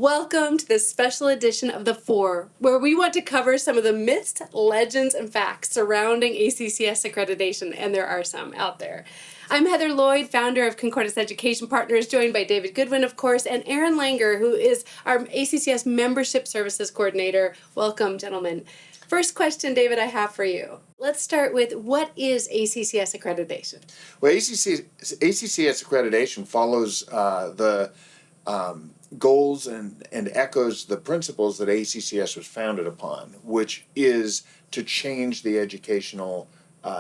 Welcome to this special edition of The Four, where we want to cover some of the myths, legends, and facts surrounding ACCS accreditation, and there are some out there. I'm Heather Lloyd, founder of Concordance Education Partners, joined by David Goodwin, of course, and Aaron Laenger, who is our ACCS Membership Services Coordinator. Welcome, gentlemen. First question, David, I have for you. Let's start with, what is ACCS accreditation? Well, ACCS accreditation follows the goals and echoes the principles that ACCS was founded upon, which is to change the educational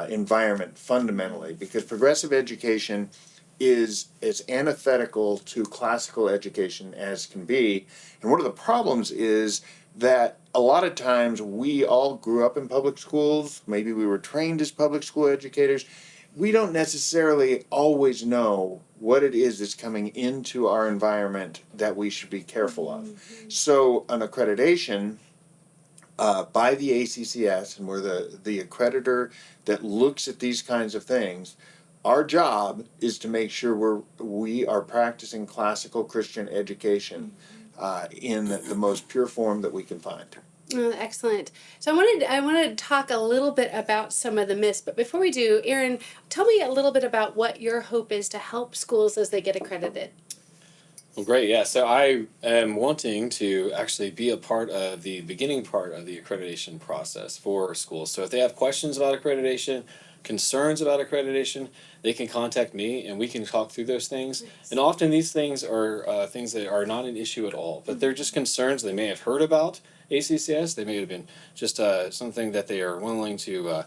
environment fundamentally, because progressive education is as antithetical to classical education as can be. And one of the problems is that a lot of times we all grew up in public schools, maybe we were trained as public school educators. We don't necessarily always know what it is that's coming into our environment that we should be careful of. So an accreditation by the ACCS, and we're the accreditor that looks at these kinds of things, our job is to make sure we are practicing classical Christian education in the most pure form that we can find. Oh, excellent. So I wanted to talk a little bit about some of the myths, but before we do, Aaron, tell me a little bit about what your hope is to help schools as they get accredited. Well, great. Yeah. So I am wanting to actually be a part of the beginning part of the accreditation process for schools. So if they have questions about accreditation, concerns about accreditation, they can contact me and we can talk through those things. Nice. And often these things are things that are not an issue at all, but they're just concerns they may have heard about ACCS. They may have been just something that they are willing to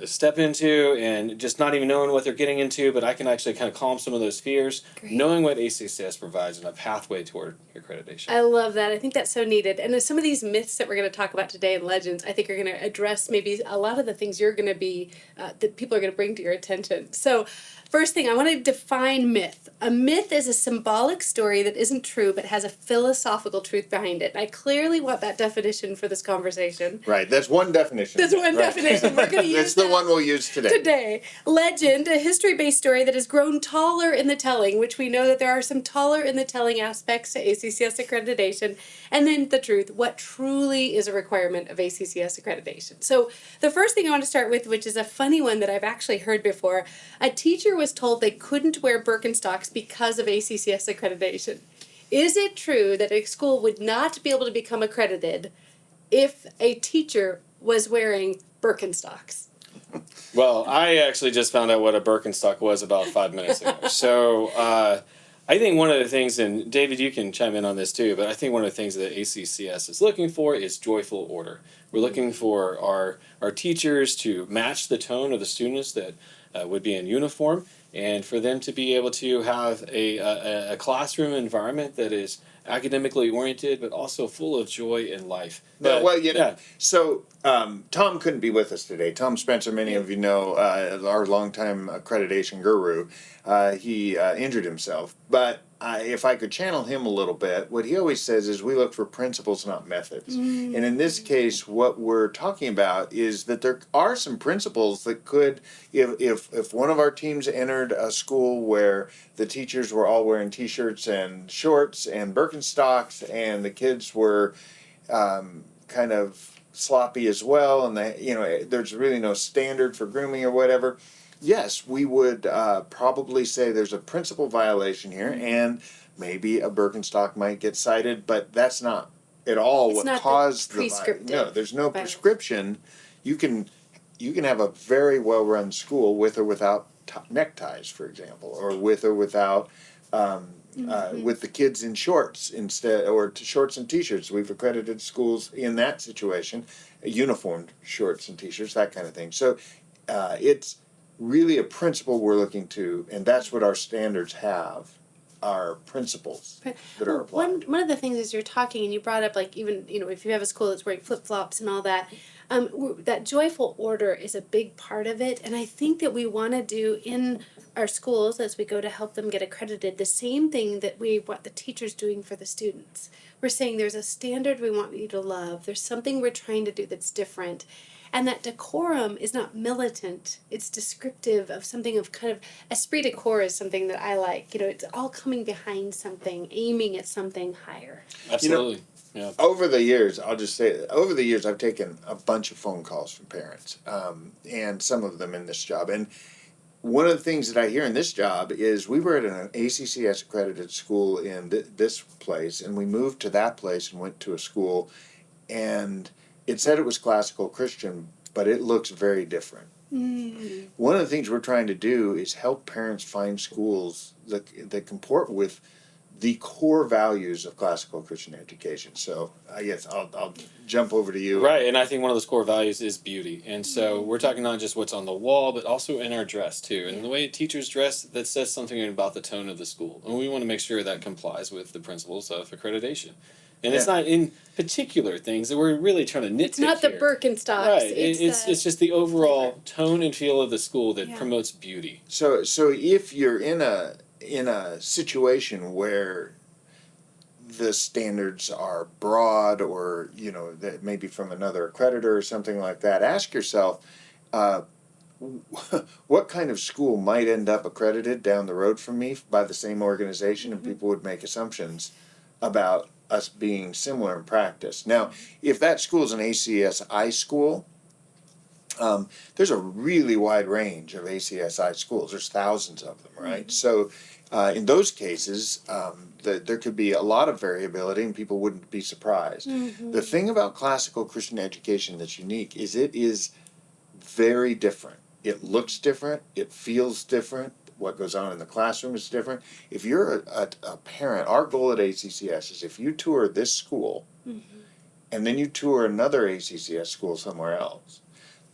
step into and just not even knowing what they're getting into, but I can actually kind of calm some of those fears, Great. Knowing what ACCS provides and a pathway toward accreditation. I love that. I think that's so needed. And some of these myths that we're going to talk about today and legends, I think are going to address maybe a lot of the things you're going to be, that people are going to bring to your attention. So first thing, I want to define myth. A myth is a symbolic story that isn't true but has a philosophical truth behind it. I clearly want that definition for this conversation. Right, that's one definition. That's one definition. We're going to use that's the one we'll use today. Legend, a history-based story that has grown taller in the telling, which we know that there are some taller in the telling aspects to ACCS accreditation. And then the truth, what truly is a requirement of ACCS accreditation. So the first thing I want to start with, which is a funny one that I've actually heard before, a teacher was told they couldn't wear Birkenstocks because of ACCS accreditation. Is it true that a school would not be able to become accredited if a teacher was wearing Birkenstocks? Well, I actually just found out what a Birkenstock was about 5 minutes ago. So I think one of the things, and David, you can chime in on this too, but I think one of the things that ACCS is looking for is joyful order. We're looking for our teachers to match the tone of the students that would be in uniform, and for them to be able to have a classroom environment that is academically oriented, but also full of joy and life. But, well, so Tom couldn't be with us today. Tom Spencer, many of you know, our longtime accreditation guru. He injured himself. But if I could channel him a little bit, what he always says is we look for principles, not methods. And in this case, what we're talking about is that there are some principles that could, if one of our teams entered a school where the teachers were all wearing T-shirts and shorts and Birkenstocks, and the kids were kind of sloppy as well, and there's really no standard for grooming or whatever, yes, we would probably say there's a principle violation here, and maybe a Birkenstock might get cited, but that's not at all what caused the violation. No, there's no prescription. You can have a very well-run school with or without neckties, for example, or with or without with the kids in shorts instead, or shorts and T-shirts. We've accredited schools in that situation, uniformed shorts and T-shirts, that kind of thing. So it's really a principle we're looking to, and that's what our standards have, are principles that are applied. One of the things as you're talking, and you brought up, like, even, if you have a school that's wearing flip-flops and all that, that joyful order is a big part of it, and I think that we want to do in our schools as we go to help them get accredited the same thing that we want the teachers doing for the students. We're saying there's a standard we want you to love. There's something we're trying to do that's different. And that decorum is not militant. It's descriptive of something of kind of esprit de corps is something that I like. It's all coming behind something, aiming at something higher. Absolutely. Yeah. Over the years, I'll just say, over the years, I've taken a bunch of phone calls from parents, and some of them in this job. And one of the things that I hear in this job is we were at an ACCS accredited school in this place, and we moved to that place and went to a school, and it said it was classical Christian, but it looks very different. Mm. One of the things we're trying to do is help parents find schools that comport with the core values of classical Christian education. So I guess I'll jump over to you. Right, and I think one of those core values is beauty. And so we're talking not just what's on the wall, but also in our dress too. And the way teachers dress, that says something about the tone of the school. And we want to make sure that complies with the principles of accreditation. And it's not in particular things that we're really trying to nitpick. It's not the Birkenstocks. Right. It's just the overall tone and feel of the school that promotes beauty. So if you're in a situation where the standards are broad, or that maybe from another accreditor or something like that, ask yourself, what kind of school might end up accredited down the road from me by the same organization? And people would make assumptions about us being similar in practice. Now, if that school is an ACSI school, there's a really wide range of ACSI schools. There's thousands of them, right? Mm-hmm. So in those cases, there could be a lot of variability and people wouldn't be surprised. Mm-hmm. The thing about classical Christian education that's unique is it is very different. It looks different. It feels different. What goes on in the classroom is different. If you're a parent, our goal at ACCS is if you tour this school and then you tour another ACCS school somewhere else,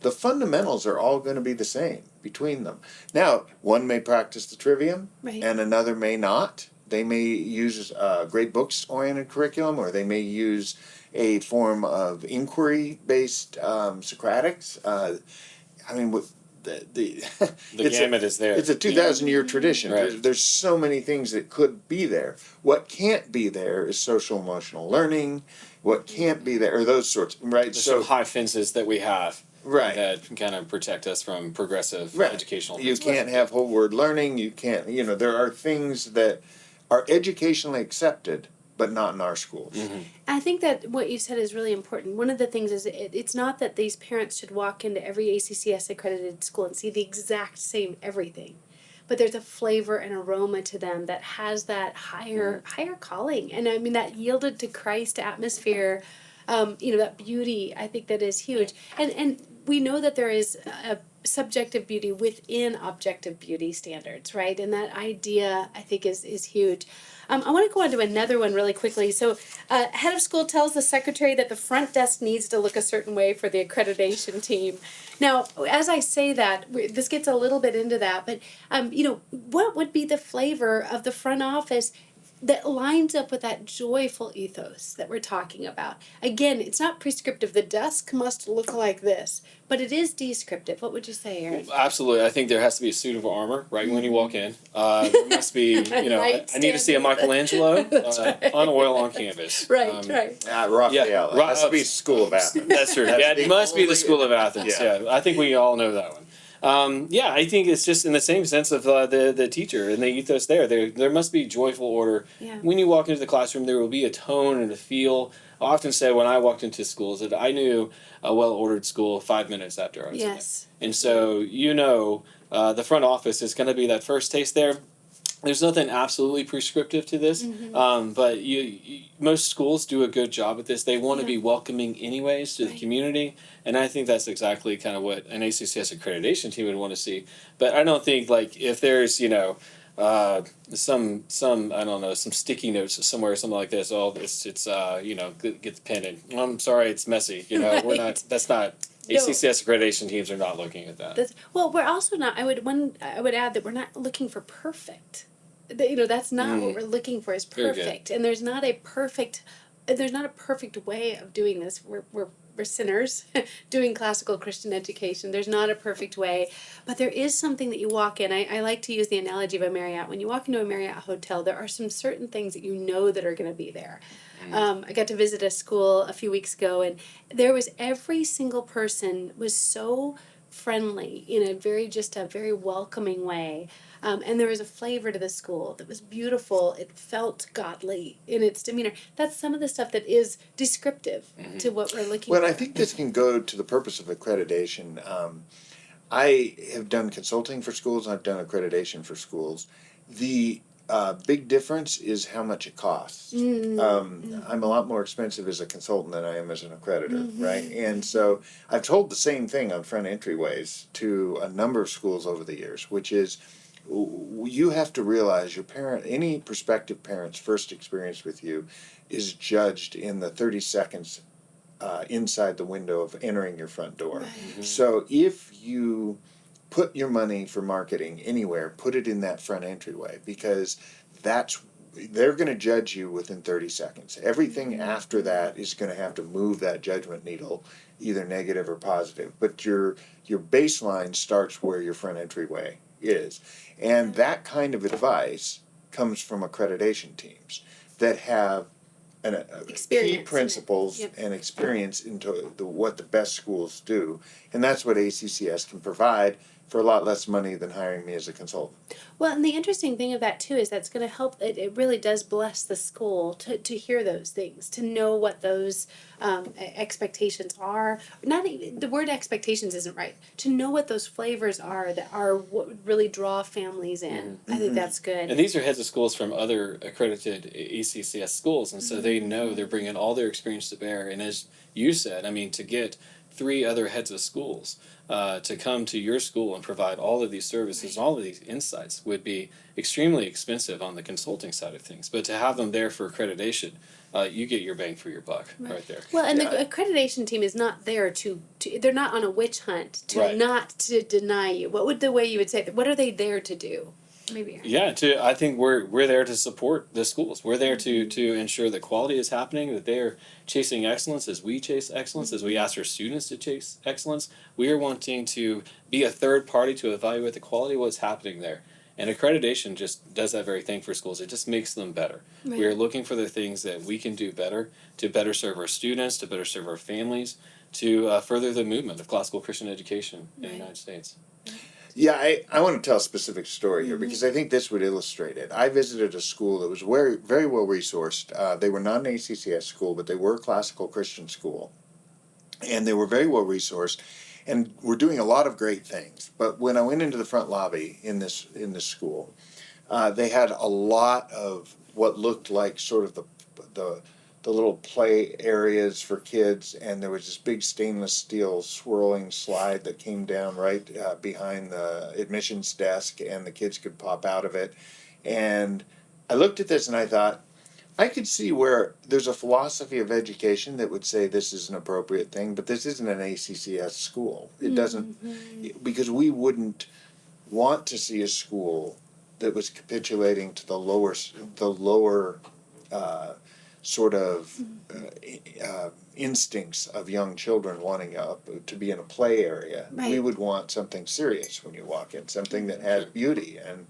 the fundamentals are all going to be the same between them. Now, one may practice the trivium and another may not. They may use great books-oriented curriculum, or they may use a form of inquiry-based Socratics. The gamut is there. It's a 2,000-year tradition. Right. There's so many things that could be there. What can't be there is social emotional learning. What can't be there are those sorts, right? There's some high fences that we have. Right. That can kind of protect us from progressive educational You can't have whole word learning. You can't, there are things that are educationally accepted, but not in our schools. Mm-hmm. I think that what you said is really important. One of the things is it's not that these parents should walk into every ACCS accredited school and see the exact same everything, but there's a flavor and aroma to them that has that higher calling. And I mean, that yielded to Christ atmosphere, that beauty, I think that is huge. And we know that there is a subjective beauty within objective beauty standards, right? And that idea, I think, is huge. I want to go on to another one really quickly. So, head of school tells the secretary that the front desk needs to look a certain way for the accreditation team. Now, as I say that, this gets a little bit into that, but, what would be the flavor of the front office that lines up with that joyful ethos that we're talking about? Again, it's not prescriptive. The desk must look like this, but it is descriptive. What would you say, Aaron? Well, absolutely. I think there has to be a suit of armor right when you walk in. There must be, I need to see a Michelangelo on oil on canvas. Right. Raphael. It has to be School of Athens. That's true. It must be the School of Athens. Yeah. I think we all know that one. I think it's just in the same sense of the teacher and the ethos there. There must be joyful order. Yeah. When you walk into the classroom, there will be a tone and a feel. I often say when I walked into schools that I knew a well-ordered school 5 minutes after I was in there. And so the front office is going to be that first taste there. There's nothing absolutely prescriptive to this, but most schools do a good job at this. They want to be welcoming anyways to the community, and I think that's exactly kind of what an ACCS accreditation team would want to see. But I don't think if there's some I don't know, some sticky notes somewhere or something like this. It's get the pen in. I'm sorry, it's messy. We're not. That's not. ACCS accreditation teams are not looking at that. We're also not. I would add that we're not looking for perfect. That's not what we're looking for. Is perfect, and there's not a perfect way of doing this. we're sinners doing classical Christian education. There's not a perfect way, but there is something that you walk in. I like to use the analogy of a Marriott. When you walk into a Marriott hotel, there are some certain things that you know that are going to be there. I got to visit a school a few weeks ago, and there was every single person was so friendly in just a very welcoming way. And there was a flavor to the school that was beautiful. It felt godly in its demeanor. That's some of the stuff that is descriptive to what we're looking for. Well, I think this can go to the purpose of accreditation. I have done consulting for schools, and I've done accreditation for schools. The big difference is how much it costs. I'm a lot more expensive as a consultant than I am as an accreditor, right? And so I've told the same thing on front entryways to a number of schools over the years, which is you have to realize any prospective parent's first experience with you is judged in the 30 seconds inside the window of entering your front door. Right. So if you put your money for marketing anywhere, put it in that front entryway, because they're going to judge you within 30 seconds. Everything after that is going to have to move that judgment needle, either negative or positive. But your baseline starts where your front entryway is. And that kind of advice comes from accreditation teams that have key principles and experience into what the best schools do. And that's what ACCS can provide for a lot less money than hiring me as a consultant. Well, and the interesting thing of that too is that's going to help. It really does bless the school to hear those things, to know what those expectations are. Not even, the word expectations isn't right. To know what those flavors are that are what would really draw families in. I think that's good. And these are heads of schools from other accredited ACCS schools, and so they know they're bringing all their experience to bear. And as you said, I mean, to get 3 other heads of schools to come to your school and provide all of these services, all of these insights would be extremely expensive on the consulting side of things. But to have them there for accreditation, you get your bang for your buck right there. Well, and the accreditation team is not there to they're not on a witch hunt not to deny you. What would the way you would say that? What are they there to do? Maybe. Yeah, I think we're there to support the schools. We're there to ensure that quality is happening, that they're chasing excellence as we chase excellence, as we ask our students to chase excellence. We are wanting to be a third party to evaluate the quality of what's happening there. And accreditation just does that very thing for schools. It just makes them better. Right. We are looking for the things that we can do better to better serve our students, to better serve our families, to further the movement of classical Christian education in the United States. Yeah, I want to tell a specific story here because I think this would illustrate it. I visited a school that was very, very well resourced. They were not an ACCS school, but they were a classical Christian school. And they were very well resourced and were doing a lot of great things. But when I went into the front lobby in this school, they had a lot of what looked like sort of the little play areas for kids, and there was this big stainless steel swirling slide that came down right behind the admissions desk, and the kids could pop out of it. And I looked at this and I thought, I could see where there's a philosophy of education that would say this is an appropriate thing, but this isn't an ACCS school. It doesn't, because we wouldn't want to see a school that was capitulating to the lower sort of instincts of young children wanting to be in a play area. Right. We would want something serious when you walk in, something that has beauty and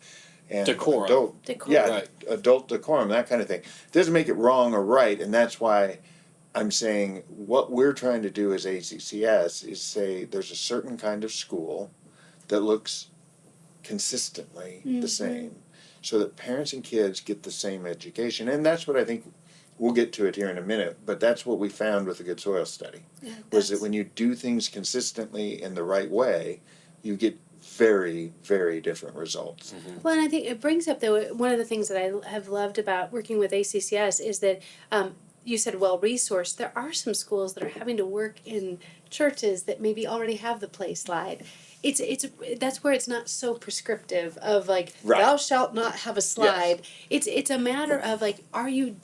decorum. Adult decorum, that kind of thing. It doesn't make it wrong or right, and that's why I'm saying what we're trying to do as ACCS is say there's a certain kind of school that looks consistently the same, so that parents and kids get the same education. And that's what I think. We'll get to it here in a minute, but that's what we found with the Good Soil Study, was that when you do things consistently in the right way, you get very, very different results. Well, and I think it brings up, though, one of the things that I have loved about working with ACCS is that you said well-resourced. There are some schools that are having to work in churches that maybe already have the play slide. it's that's where it's not so prescriptive of like Right. thou shalt not have a slide. It's a matter of like, are you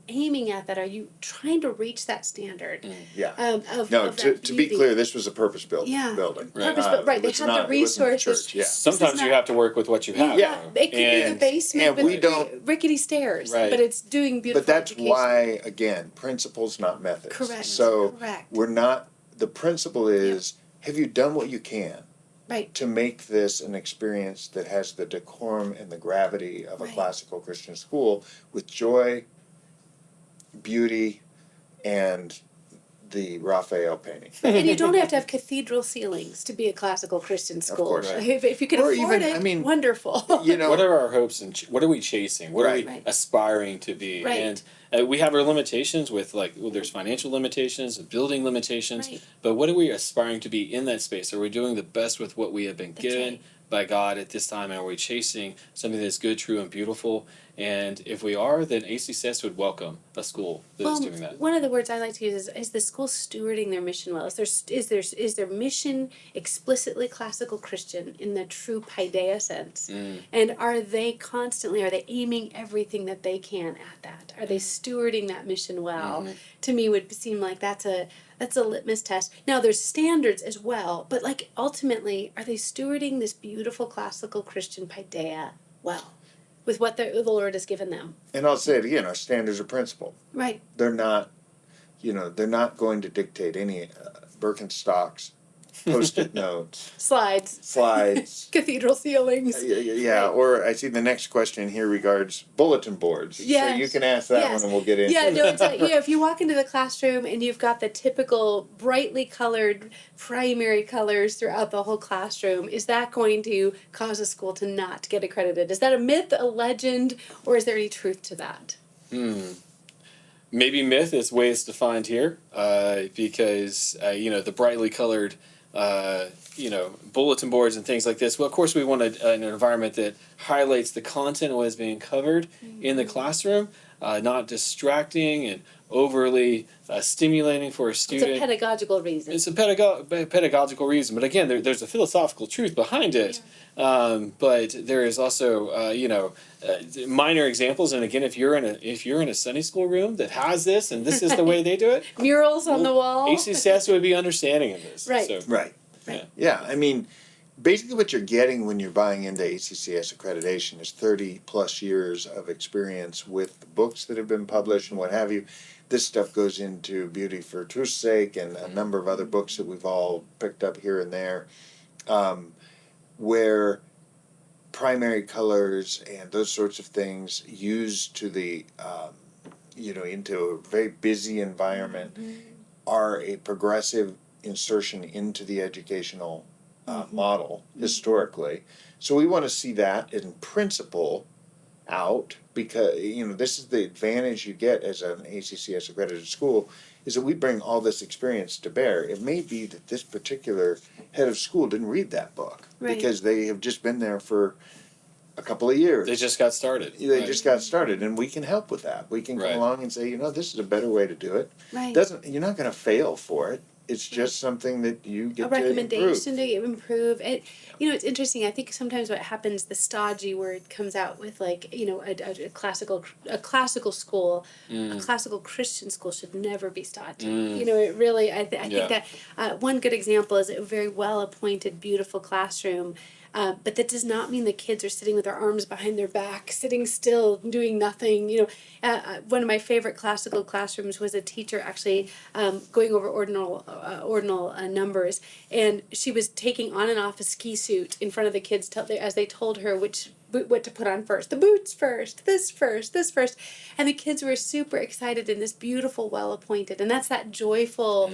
aiming at that? Are you trying to reach that standard? Yeah. Of No, of that to be beauty? clear, this was a purpose-built Yeah. building. Right. Purpose-built, right. It They was had not- the it wasn't a resources. church, yeah. Sometimes you not- have to work with what you have. Yeah, though. it could be And- the basement and with we don't- rickety stairs, Right. but it's doing beautiful But that's education. why, again, principles, not methods. Correct. So Correct. we're not, the principle is, have you done what you can Right. to make this an experience that has the decorum and the gravity of a Right. classical Christian school with joy, beauty, and the Raphael painting? And you don't have to have cathedral ceilings to be a classical Christian school. course. Right. If you can Or afford even, it, I mean, wonderful. You know, What are our hopes and what are we chasing? What are we Right. aspiring to be? Right. And we have our limitations with there's financial limitations, building limitations, Right. but what are we aspiring to be in that space? Are we doing the best with what we have been That's given right. by God at this time? And are we chasing something that's good, true, and beautiful? And if we are, then ACCS would welcome a school that is doing that. One of the words I like to use is the school stewarding their mission well. Is their mission explicitly classical Christian in the true paideia sense? And are they aiming everything that they can at that? Are they stewarding that mission well? To me would seem like that's a litmus test. Now there's standards as well, but like ultimately, are they stewarding this beautiful classical Christian paideia well? With what the Lord has given them. and I'll say it again, our standards are principle. Right. They're not, they're not going to dictate any Birkenstocks, Post-it notes, Slides. slides. Cathedral ceilings. Yeah, or I see the next question here regards bulletin boards. Yes. So you can ask that Yes. one and we'll get into Yeah, it. no, it's like, if you walk into the classroom and you've got the typical brightly colored primary colors throughout the whole classroom, is that going to cause a school to not get accredited? Is that a myth, a legend, or is there any truth to that? Maybe myth is way it's defined here, because the brightly colored bulletin boards and things like this. Well, of course, we want an environment that highlights the content of what is being covered in the classroom, not distracting and overly stimulating for a student. It's a pedagogical reason. It's a pedagogical reason, but again, there's a philosophical truth behind it. But there is also, minor examples. And again, if you're in a Sunday school room that has this, and this is the way they do it, Murals on the wall. ACCS would be understanding of this. Right. So, Right. Right. Yeah, I mean, basically what you're getting when you're buying into ACCS accreditation is 30 plus years of experience with the books that have been published and what have you. This stuff goes into Beauty for Truth's Sake and a number of other books that we've all picked up here and there, where primary colors and those sorts of things used to the, into a very busy environment are a progressive insertion into the educational model historically. So we want to see that in principle out, because this is the advantage you get as an ACCS accredited school, is that we bring all this experience to bear. It may be that this particular head of school didn't read that book because they have just been there for a couple of years. they just got started. They just got started, and we can help with that. We can come Right. along and say, this is a better way to do it. Right. You're not going to fail for it. It's just something that you get A to improve. recommendation to improve. And it's interesting. I think sometimes what happens, the stodgy word comes out with a classical school, a classical Christian school should never be stodgy. It really. I think that one good example is a very well appointed, beautiful classroom. But that does not mean the kids are sitting with their arms behind their back, sitting still, doing nothing. One of my favorite classical classrooms was a teacher actually going over ordinal numbers, and she was taking on and off a ski suit in front of the kids as they told her what to put on first. The boots first, this first, this first. And the kids were super excited in this beautiful, well-appointed. And that's that joyful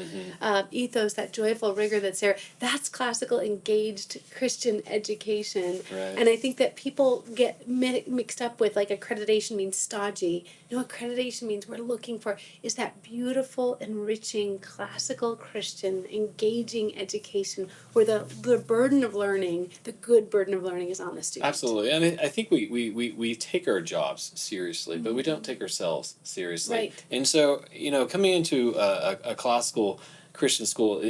ethos, that joyful rigor that's there. That's classical, engaged Christian education. Right. And I think that people get mixed up with accreditation means stodgy. No, accreditation means we're looking for is that beautiful, enriching, classical Christian, engaging education where the burden of learning, the good burden of learning is on the student. Absolutely. And I think we take our jobs seriously, but we don't take ourselves seriously. Right. And so, coming into a classical Christian school,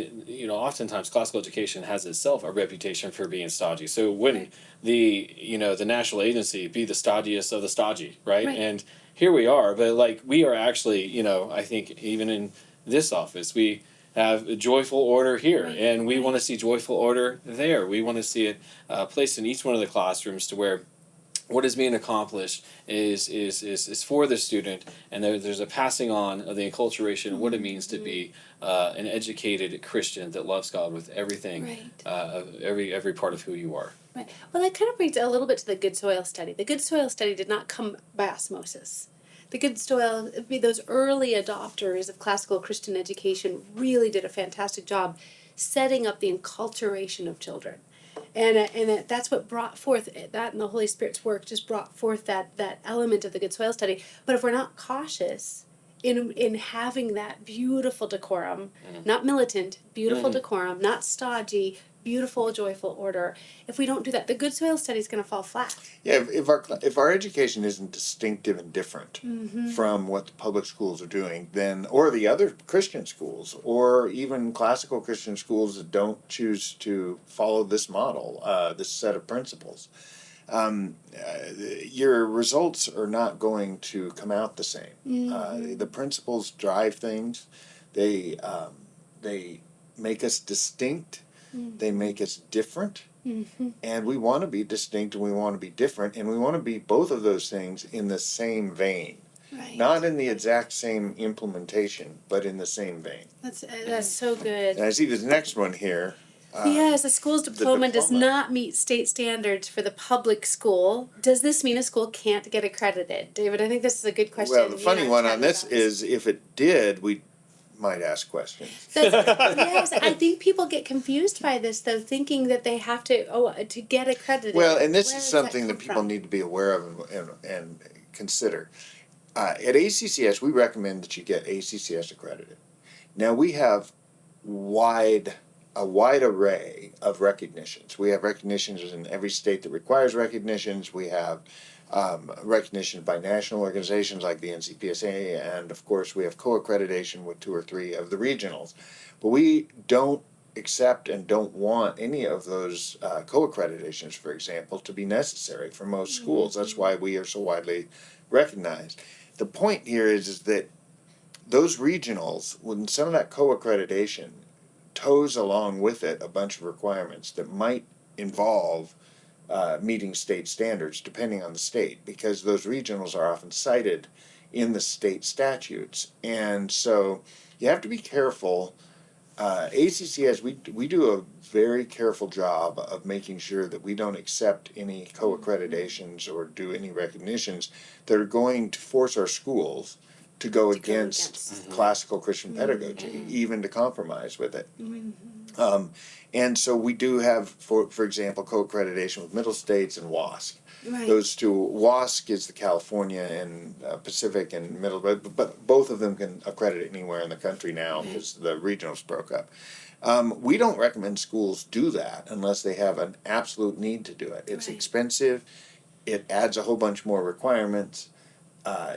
oftentimes classical education has itself a reputation for being stodgy. So wouldn't the national agency be the stodgiest of the stodgy, right? And here we are, but like we are actually, I think even in this office, we have a joyful order here, and we want to see joyful order there. We want to see it placed in each one of the classrooms to where what is being accomplished is for the student, and there's a passing on of the enculturation of what it means to be an educated Christian that loves God with everything, every part of who you are. Right. Well, that kind of brings a little bit to the good soil study. The good soil study did not come by osmosis. The good soil, those early adopters of classical Christian education really did a fantastic job setting up the enculturation of children. And that's what brought forth that, and the Holy Spirit's work just brought forth that element of the good soil study. But if we're not cautious in having that beautiful decorum, not militant, beautiful decorum, not stodgy, beautiful, joyful order, if we don't do that, the good soil study is going to fall flat. Yeah, if our education isn't distinctive and different from what the public schools are doing, then or the other Christian schools, or even classical Christian schools that don't choose to follow this model, this set of principles, your results are not going to come out the same. The principles drive things. They make us distinct. They make us different. And we want to be distinct and we want to be different, and we want to be both of those things in the same vein. Not in the exact same implementation, but in the same vein. That's so good. And I see this next one here. Yes, a school's diploma does not meet state standards for the public school. Does this mean a school can't get accredited? David, I think this is a good question. Well, the funny one on this is if it did, we might ask questions. Yes, I think people get confused by this, though, thinking that they have to get accredited. Well, and this is something that people need to be aware of and consider. At ACCS, we recommend that you get ACCS accredited. Now, we have a wide array of recognitions. We have recognitions in every state that requires recognitions. We have recognition by national organizations like the NCPSA, and of course we have co-accreditation with 2 or 3 of the regionals. But we don't accept and don't want any of those co-accreditations, for example, to be necessary for most schools. That's why we are so widely recognized. The point here is that those regionals, when some of that co-accreditation tows along with it a bunch of requirements that might involve meeting state standards depending on the state, because those regionals are often cited in the state statutes. And so you have to be careful. ACCS, we do a very careful job of making sure that we don't accept any co-accreditations or do any recognitions that are going to force our schools to go against classical Christian pedagogy, even to compromise with it. And so we do have, for example, co-accreditation with Middle States and WASC. Those two, WASC is the California and Pacific and Middle, but both of them can accredit anywhere in the country now because the regionals broke up. We don't recommend schools do that unless they have an absolute need to do it. It's expensive. It adds a whole bunch more requirements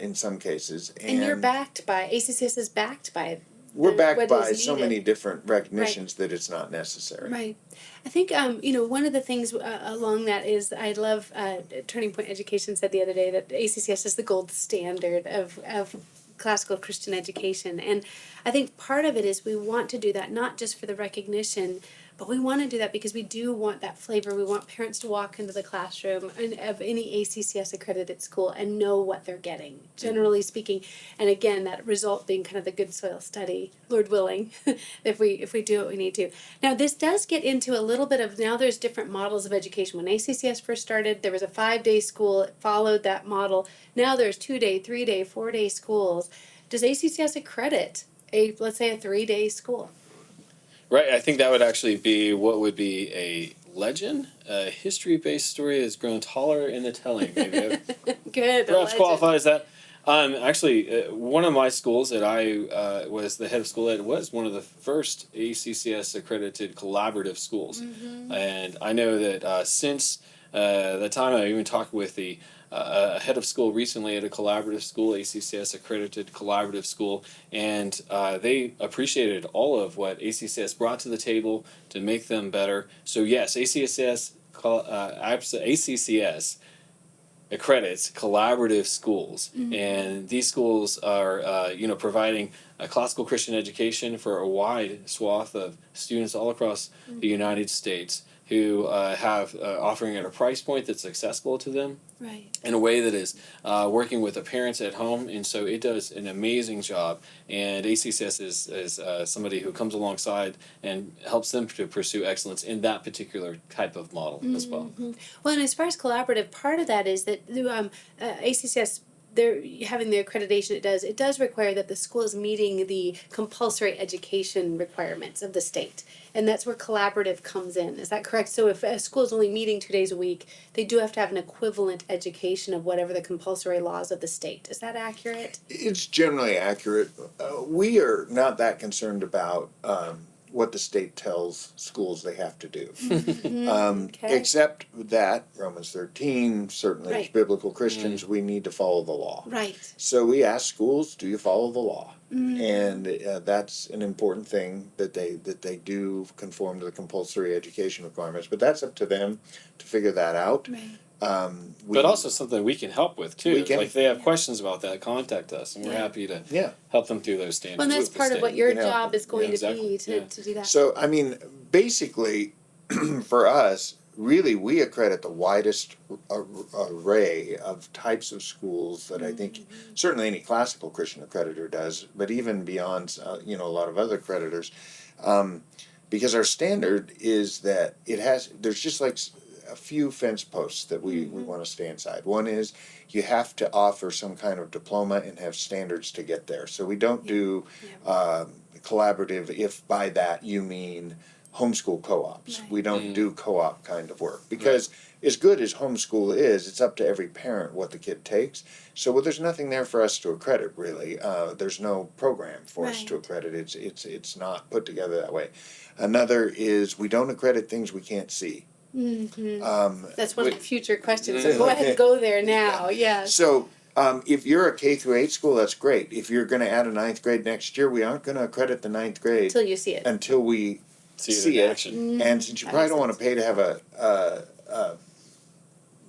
in some cases. And you're backed by, ACCS is backed by we're backed by so many different recognitions that it's not necessary. Right. I think, one of the things along that is I love Turning Point Education said the other day that ACCS is the gold standard of classical Christian education. And I think part of it is we want to do that not just for the recognition, but we want to do that because we do want that flavor. We want parents to walk into the classroom of any ACCS accredited school and know what they're getting, generally speaking. And again, that result being kind of the good soil study, Lord willing, if we do what we need to. Now, this does get into a little bit of, now there's different models of education. When ACCS first started, there was a 5-day school. It followed that model. Now there's 2-day, 3-day, 4-day schools. Does ACCS accredit let's say a 3-day school? Right, I think that would actually be what would be a legend, a history-based story that's grown taller in the telling. Maybe Good. Perhaps qualifies that. Actually, one of my schools that I was the head of school at was one of the first ACCS accredited collaborative schools, and I know that since the time I even talked with the a head of school recently at a collaborative school, ACCS accredited collaborative school, and they appreciated all of what ACCS brought to the table to make them better. So yes, ACCS accredits collaborative schools, and these schools are providing a classical Christian education for a wide swath of students all across the United States who have offering at a price point that's accessible to them. Right. In a way that is working with the parents at home, and so it does an amazing job. And ACCS is somebody who comes alongside and helps them to pursue excellence in that particular type of model as well. Well, and as far as collaborative, part of that is that ACCS, they're having the accreditation. It does require that the school is meeting the compulsory education requirements of the state, and that's where collaborative comes in. Is that correct? So if a school is only meeting 2 days a week, they do have to have an equivalent education of whatever the compulsory laws of the state. Is that accurate? It's generally accurate. We are not that concerned about what the state tells schools they have to do. Okay. Except that Romans 13, certainly as Right. biblical Christians, we need to follow the law. Right. So we ask schools, do you follow the law? And that's an important thing, that they do conform to the compulsory education requirements. But that's up to them to figure that out. Right. But also something we can help with too. We can. Like if they have questions about that, contact us, and we're happy to help them through those standards. Well, and that's with the part of state. what your You can help job is going to exactly. be to do that. So, I mean, basically, for us, really, we accredit the widest array of types of schools that I think certainly any classical Christian accreditor does, but even beyond, a lot of other accreditors, because our standard is that there's just like a few fence posts that we want to stay inside. One is you have to offer some kind of diploma and have standards to get there. So we don't do collaborative if by that you mean homeschool co-ops. Right. We don't do co-op kind of work because as good as homeschool is, it's up to every parent what the kid takes. So there's nothing there for us to accredit really. There's no program for us to accredit. It's not put together that way. Another is we don't accredit things we can't see. That's one of the future questions. So go ahead and go there now. Yes. So if you're a K through 8 school, that's great. If you're going to add a 9th grade next year, we aren't going to accredit the 9th grade Until you see it. until we see in it. action. And since you That probably makes don't want to pay to have a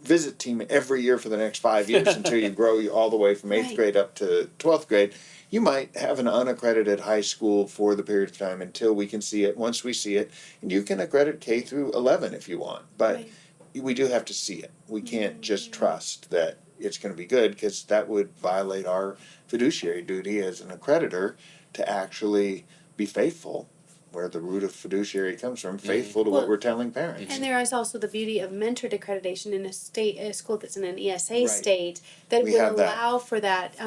visit team every year for the next 5 years until you grow all the way from 8th Right. grade up to 12th grade, you might have an unaccredited high school for the period of time until we can see it. Once we see it, and you can accredit K through 11 if you want, but Right. we do have to see it. We can't just trust that it's going to be good, because that would violate our fiduciary duty as an accreditor to actually be faithful, where the root of fiduciary comes from, faithful to Well, what we're telling parents. And there is also the beauty of mentored accreditation in a school that's in an ESA Right. state that We would have that. allow for that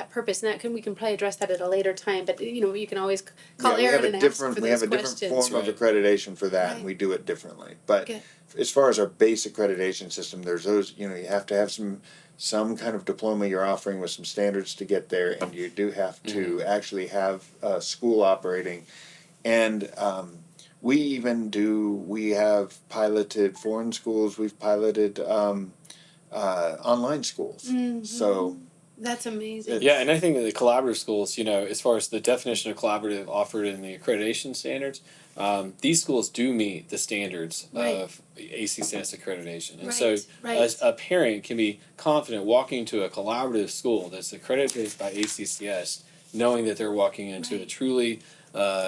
purpose. And we can probably address that at a later time. But you can always call we have Aaron a and different ask for we have those a different questions. form of Right. accreditation for that, Right. and we do it differently. But Good. as far as our base accreditation system, there's those. You have to have some kind of diploma you're offering with some standards to get there, and you do have to actually have a school operating. And we have piloted foreign schools. We've piloted online schools. So That's amazing. Yeah, and I think that the collaborative schools, as far as the definition of collaborative offered in the accreditation standards, these schools do meet the standards Right. of ACCS accreditation. And Right, so right. a parent can be confident walking to a collaborative school that's accredited by ACCS, knowing that they're walking into a truly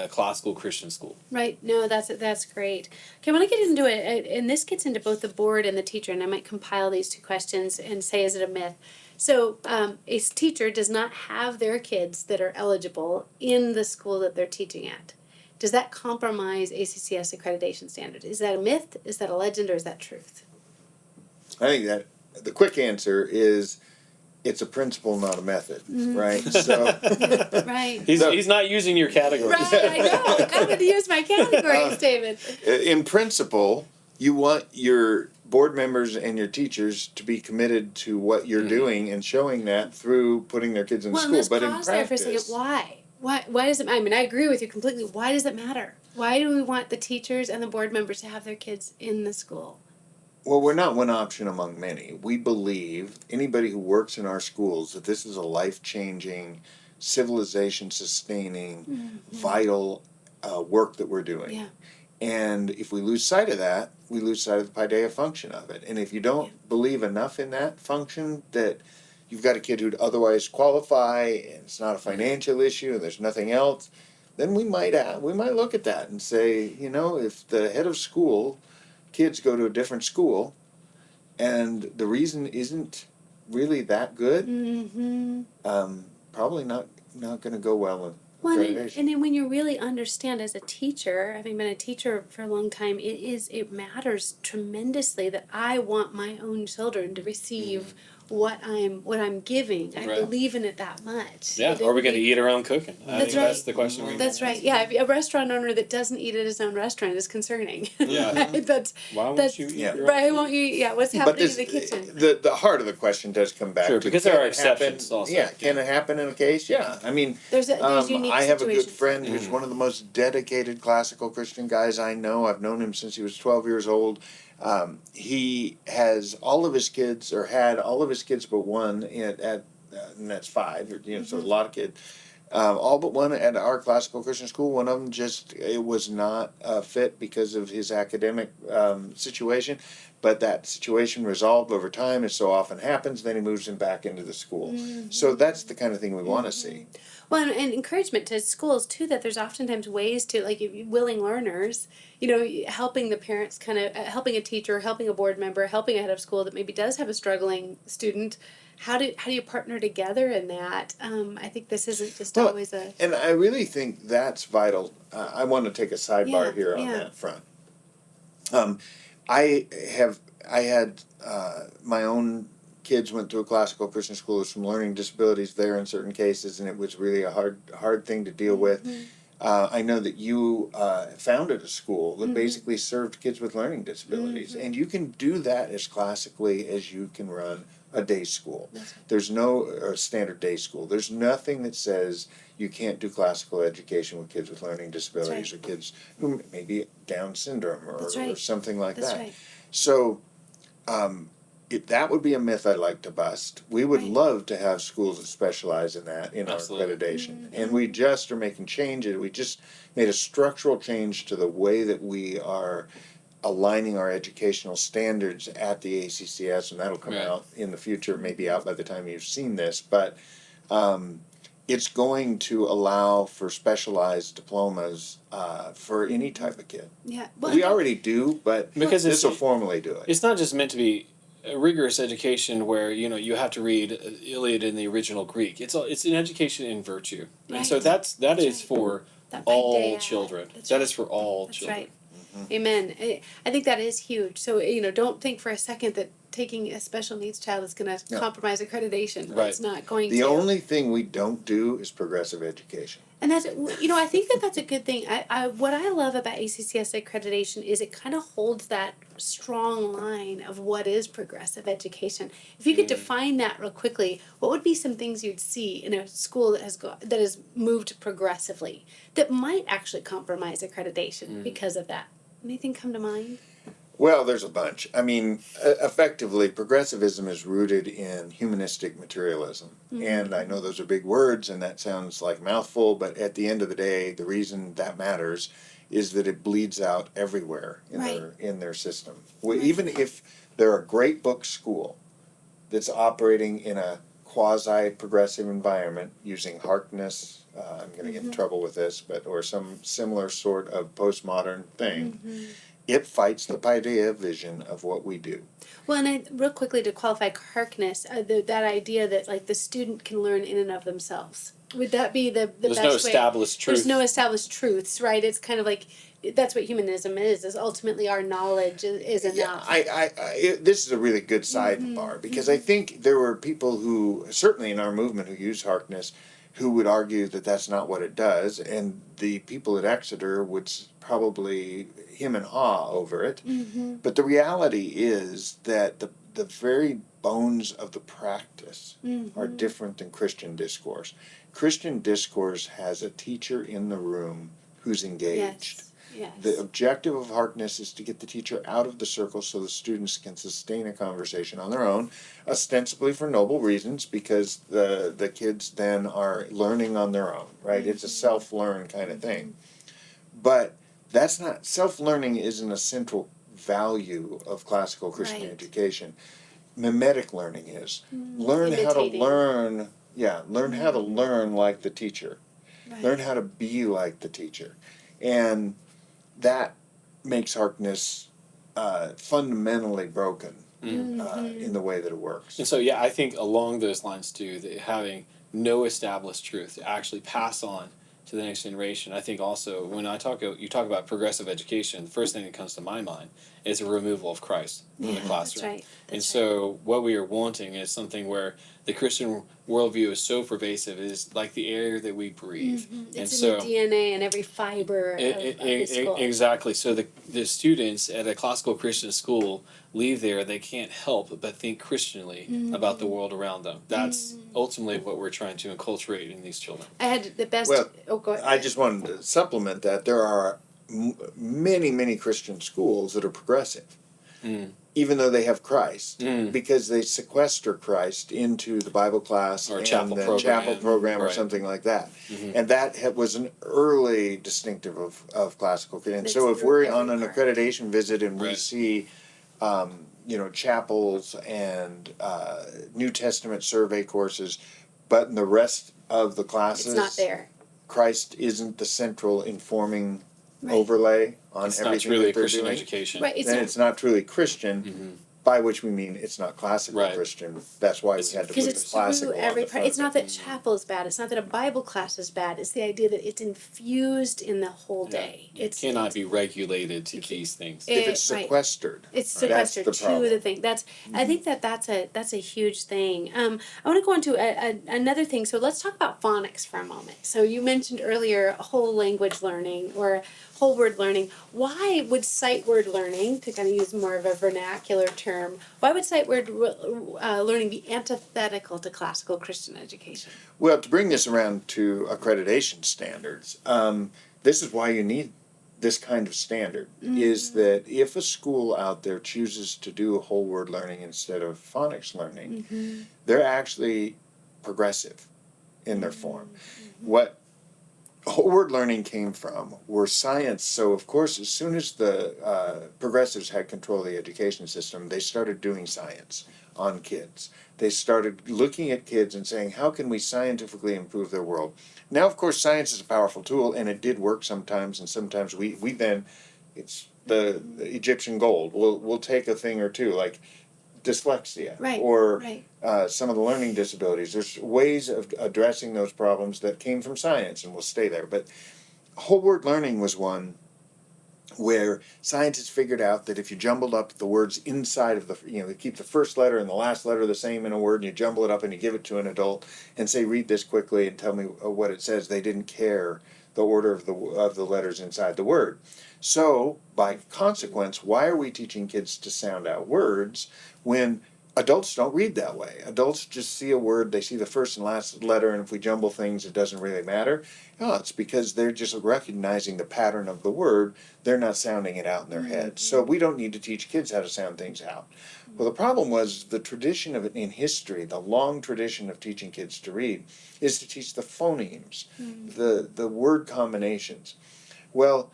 classical Christian school. Right. No, that's great. Okay, I want to get into it, and this gets into both the board and the teacher, and I might compile these two questions and say, is it a myth? So, a teacher does not have their kids that are eligible in the school that they're teaching at. Does that compromise ACCS accreditation standards? Is that a myth? Is that a legend? Or is that truth? I think that the quick answer is it's a principle, not a method, right? So Right. He's not using your categories. Right, I know. I'm going to use my categories, David. in principle, you want your board members and your teachers to be committed to what you're doing and showing that through putting their kids in Well, and school. let's But in pause there for a second. practice, Why? Why does it? I mean, I agree with you completely. Why does it matter? Why do we want the teachers and the board members to have their kids in the school? Well, we're not one option among many. We believe, anybody who works in our schools, that this is a life-changing, civilization-sustaining, vital work that we're doing. Yeah. And if we lose sight of that, we lose sight of the paideia function of it. And if you don't believe enough in that function, that you've got a kid who'd otherwise qualify, and it's not a financial issue, and there's nothing else, then we might look at that and say, you know, if the head of school, kids go to a different school, and the reason isn't really that good, probably not going to go well in Well, accreditation. and then when you really understand as a teacher, having been a teacher for a long time, it matters tremendously that I want my own children to receive what I'm giving. I Right. believe in it that much. Yeah, It are we going to didn't- eat our own cooking? I That's think right. that's the question we That's right. Yeah, a restaurant owner that doesn't eat at his own restaurant is concerning. Yeah. Right? That's Why that's won't you eat Yeah. your own right. food? Won't you? Yeah. What's But happening this, in the kitchen? the heart of the question does come back Sure, to, because can there are it happen? exceptions also. Yeah, can it happen in a case? Yeah, I mean, There's unique I have a good situations. friend who's one of the most dedicated classical Christian guys I know. I've known him since he was 12 years old. He has all of his kids, or had all of his kids but one and that's 5, or, so a lot of kids. All but one at our classical Christian school. One of them it was not fit because of his academic situation, but that situation resolved over time, as so often happens. Then he moves him back into the school. So that's the kind of thing we want to see. Well, and encouragement to schools too, that there's oftentimes ways to, like, willing learners, helping the parents, kind of helping a teacher, helping a board member, helping a head of school that maybe does have a struggling student. How do you partner together in that? I think this isn't just always a. And I really think that's vital. I want to take a sidebar here on that front. I had my own kids went to a classical Christian school with some learning disabilities there in certain cases, and it was really a hard thing to deal with. I know that you founded a school that basically served kids with learning disabilities, and you can do that as classically as you can run a day school. There's no standard day school. There's nothing that says you can't do classical education with kids with learning disabilities, or kids who maybe Down syndrome or something like that. Right. So that would be a myth I'd like to bust. We would love to have schools that specialize in that in Absolutely. our accreditation. And we just are making changes. We just made a structural change to the way that we are aligning our educational standards at the ACCS, and that'll come out in the future, maybe out by the time you've seen this. But it's going to allow for specialized diplomas for any type of kid. Yeah. Well, We already do, but Because this will formally do it. It's not just meant to be a rigorous education where you have to read Iliad in the original Greek. It's an education in virtue, and so that is for That all paideia. children. That's That right. is for all That's children. right. Amen. I think that is huge. So, don't think for a second that taking a special needs child is going to compromise accreditation. Right. It's not going The to. only thing we don't do is progressive education. And that's, I think that's a good thing. What I love about ACCS accreditation is it kind of holds that strong line of what is progressive education. If you could define that real quickly, what would be some things you'd see in a school that has moved progressively that might actually compromise accreditation because of that? Anything come to mind? Well, there's a bunch. I mean, effectively, progressivism is rooted in humanistic materialism. And I know those are big words and that sounds like a mouthful, but at the end of the day, the reason that matters is that it bleeds out everywhere in their system. Even if they're a great book school that's operating in a quasi-progressive environment using Harkness, I'm going to get in trouble with this, or some similar sort of postmodern thing, it fights the paideia vision of what we do. Well, and real quickly to qualify Harkness, that idea that, like, the student can learn in and of themselves. Would that be the There's best no way? established truth. There's no established truths, right? It's kind of like, that's what humanism is ultimately our knowledge is enough. This is a really good sidebar because I think there were people who, certainly in our movement, who use Harkness, who would argue that that's not what it does, and the people at Exeter would probably hem and haw over it. But the reality is that the very bones of the practice are different than Christian discourse. Christian discourse has a teacher in the room who's engaged. Yes. The objective of Harkness is to get the teacher out of the circle so the students can sustain a conversation on their own, ostensibly for noble reasons, because the kids then are learning on their own, right? It's a self-learn kind of thing. But that's not, self-learning isn't a central value of classical Christian Right. education. Mimetic learning is. Learn how to Imitating. learn, learn how to learn like the teacher. Right. Learn how to be like the teacher. And that makes Harkness fundamentally broken in the way that it works. And so, yeah, I think along those lines too, that having no established truth to actually pass on to the next generation. I think also when you talk about progressive education, the first thing that comes to my mind is a removal of Christ from the classroom. That's right. And so what we are wanting is something where the Christian worldview is so pervasive, it is like the air that we breathe. And It's so in the DNA and every fiber of the school. Exactly. So the students at a classical Christian school leave there, they can't help but think Christianly about the world around them. That's ultimately what we're trying to inculturate in these children. I had the best. Well, go ahead. I just wanted to supplement that. There are many, many Christian schools that are progressive, even though they have Christ, because they sequester Christ into the Bible class Or and chapel the program. chapel program or Right. something like that. And that was an early distinctive of classical. And It's so if through we're every on an part. accreditation visit and we Right. see chapels and New Testament survey courses, but in the rest of the classes, It's not there. Christ isn't the central informing Right. overlay on It's not everything truly that a they're Christian doing. education. Right. It's Then not, it's not truly Christian, by which we mean it's not classical Right. Christian. That's why we had to because put it's the classical through on every the part. front It's of not it. that chapel is bad. It's not that a Bible class is bad. It's the idea that it's infused in the whole day. It cannot be regulated to these things. If it's right. sequestered, It's that's sequestered the to problem. the thing. I think that's a huge thing. I want to go on to another thing. So let's talk about phonics for a moment. So you mentioned earlier whole language learning or whole word learning. Why would sight word learning, to kind of use more of a vernacular term, why would sight word learning be antithetical to classical Christian education? Well, to bring this around to accreditation standards, this is why you need this kind of standard, is that if a school out there chooses to do whole word learning instead of phonics learning, they're actually progressive in their form. What whole word learning came from were science. So, of course, as soon as the progressives had control of the education system, they started doing science on kids. They started looking at kids and saying, how can we scientifically improve their world? Now, of course, science is a powerful tool, and it did work sometimes, and sometimes we then, it's the Egyptian gold. We'll take a thing or two, like dyslexia, Right, or right. some of the learning disabilities. There's ways of addressing those problems that came from science, and we'll stay there. But whole word learning was one where scientists figured out that if you jumbled up the words inside of they keep the first letter and the last letter the same in a word, and you jumble it up and you give it to an adult and say, read this quickly and tell me what it says, they didn't care the order of the letters inside the word. So, by consequence, why are we teaching kids to sound out words when adults don't read that way? Adults just see a word, they see the first and last letter, and if we jumble things, it doesn't really matter. No, it's because they're just recognizing the pattern of the word. They're not sounding it out in their head. So we don't need to teach kids how to sound things out. Well, the problem was the tradition of it in history, the long tradition of teaching kids to read, is to teach the phonemes, the word combinations. Well,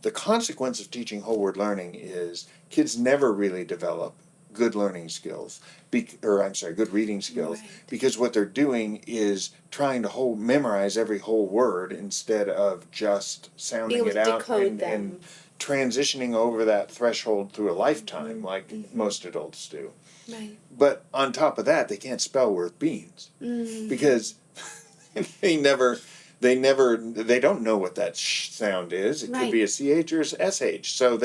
the consequence of teaching whole word learning is kids never really develop good learning skills, good reading skills, Right. because what they're doing is trying to memorize every whole word instead of just sounding Being it able to out decode them. and transitioning over that threshold through a lifetime like most adults do. Right. But on top of that, they can't spell worth beans because they don't know what that sound is. It could be a CH or a SH. So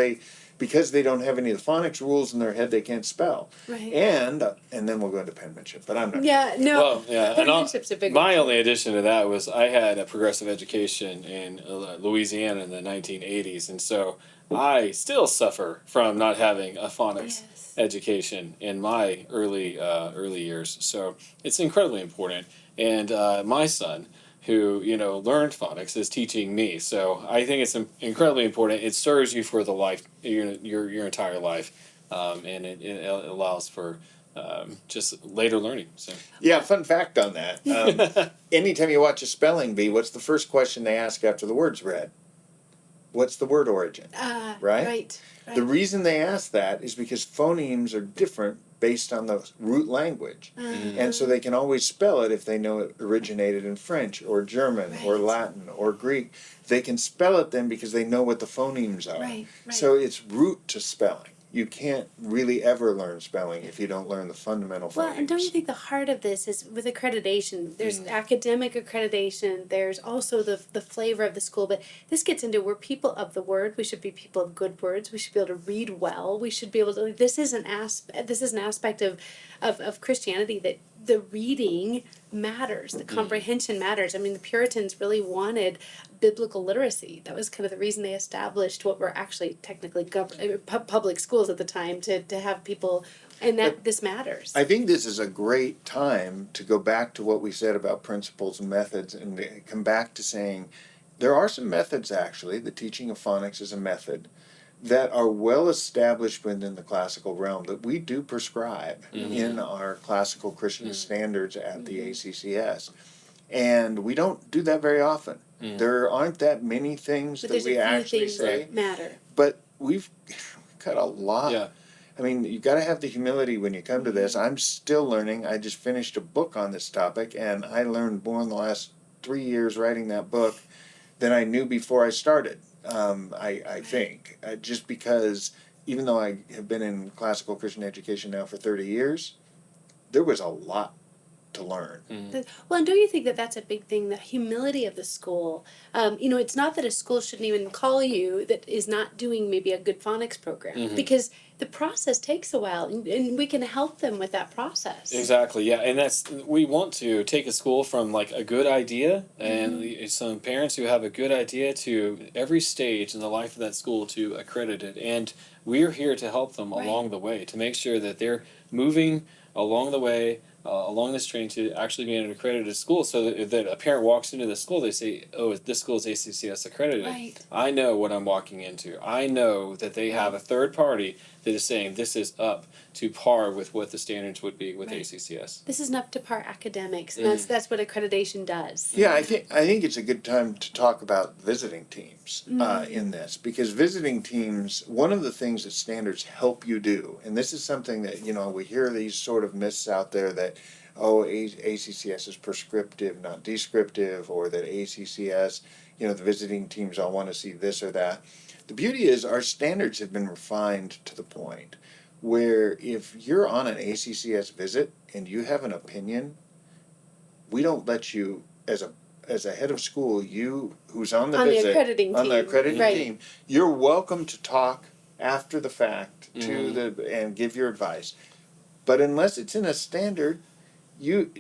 because they don't have any of the phonics rules in their head, they can't spell. Right. And then we'll go into penmanship, but I'm not. Yeah, no. Well, yeah, and penmanship's a big my one. only addition to that was I had a progressive education in Louisiana in the 1980s, and so I still suffer from not having a phonics Yes. education in my early years. So it's incredibly important. And my son, who learned phonics is teaching me. So I think it's incredibly important. It serves you for the life, your entire life, and it allows for just later learning. So Yeah, fun fact on that. Anytime you watch a spelling bee, what's the first question they ask after the word's read? What's the word origin? Right? The reason they ask that is because phonemes are different based on the root language. And so they can always spell it if they know it originated in French or German or Latin or Greek. They can spell it then because they know what the phonemes are. Right. So it's root to spelling. You can't really ever learn spelling if you don't learn the fundamental phonemes. Well, and don't you think the heart of this is with accreditation? There's academic accreditation. There's also the flavor of the school. But this gets into we're people of the word. We should be people of good words. We should be able to read well. We should be able to. This is an aspect of Christianity that the reading matters. The comprehension matters. I mean, the Puritans really wanted biblical literacy. That was kind of the reason they established what were actually technically public schools at the time to have people, and that this matters. I think this is a great time to go back to what we said about principles and methods and come back to saying there are some methods actually, the teaching of phonics is a method, that are well established within the classical realm that we do prescribe in our classical Christian standards at the ACCS. And we don't do that very often. There aren't that many things But that we actually say. That matter. But we've got a lot. Yeah. I mean, you got to have the humility when you come to this. I'm still learning. I just finished a book on this topic, and I learned more in the last 3 years writing that book than I knew before I started. I think just because even though I have been in classical Christian education now for 30 years, there was a lot to learn. Well, and don't you think that that's a big thing, the humility of the school? It's not that a school shouldn't even call you that is not doing maybe a good phonics program, because the process takes a while, and we can help them with that process. Exactly, yeah, and we want to take a school from like a good idea, and some parents who have a good idea to every stage in the life of that school to accredit it, and we're here to help them along the way, to make sure that they're moving along the way, along this train to actually being an accredited school, so that a parent walks into the school, they say, oh, this school is ACCS accredited. Right. I know what I'm walking into. I know that they have a third party that is saying this is up to par with what the standards would be with ACCS. This isn't up to par academics, and that's what accreditation does. Yeah, I think it's a good time to talk about visiting teams in this, because visiting teams, one of the things that standards help you do, and this is something that we hear these sort of myths out there that ACCS is prescriptive, not descriptive, or that ACCS, the visiting teams all want to see this or that. The beauty is our standards have been refined to the point where if you're on an ACCS visit and you have an opinion, we don't let you, as a head of school, you who's on the visit, the accrediting team, you're welcome to talk after the fact and give your advice. But unless it's in a standard,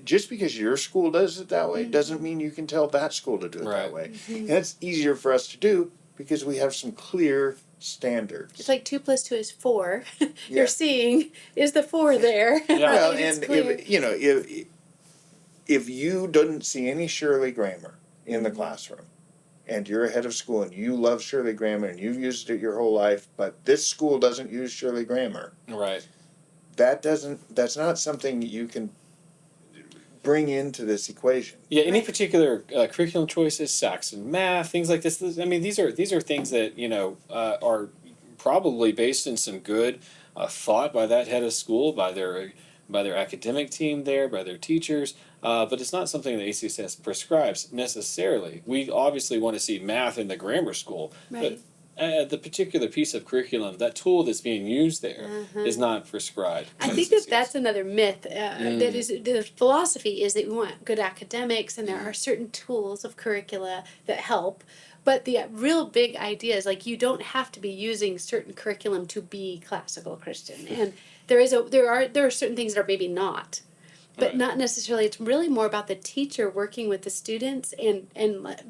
just because your school does it that way doesn't mean you can tell that school to do it that way. And it's easier for us to do because we have some clear standards. It's like 2 + 2 is 4. You're seeing, is the 4 there? Well, and if you didn't see any Shirley grammar in the classroom, and you're a head of school and you love Shirley grammar and you've used it your whole life, but this school doesn't use Shirley grammar, that's not something you can bring into this equation. Yeah, any particular curriculum choices, Saxon math, things like this. I mean, these are things that are probably based in some good thought by that head of school, by their academic team there, by their teachers. But it's not something that ACCS prescribes necessarily. We obviously want to see math in the grammar school, but the particular piece of curriculum, that tool that's being used there, is not prescribed. I think that's another myth. That is, the philosophy is that we want good academics, and there are certain tools of curricula that help. But the real big idea is you don't have to be using certain curriculum to be classical Christian, and there are certain things that are maybe not. But not necessarily. It's really more about the teacher working with the students and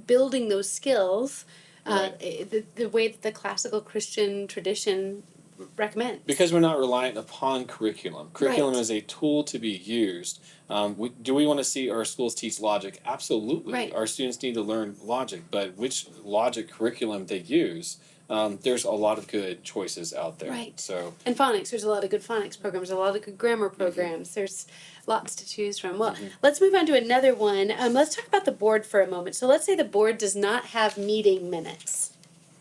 building those skills. The way that the classical Christian tradition recommend. Because we're not reliant upon curriculum. Curriculum is a tool to be used. Do we want to see our schools teach logic? Absolutely. Right. Our students need to learn logic, but which logic curriculum they use, there's a lot of good choices out there. Right. So, And phonics, there's a lot of good phonics programs, a lot of good grammar programs. There's lots to choose from. Well, let's move on to another one. Let's talk about the board for a moment. So let's say the board does not have meeting minutes.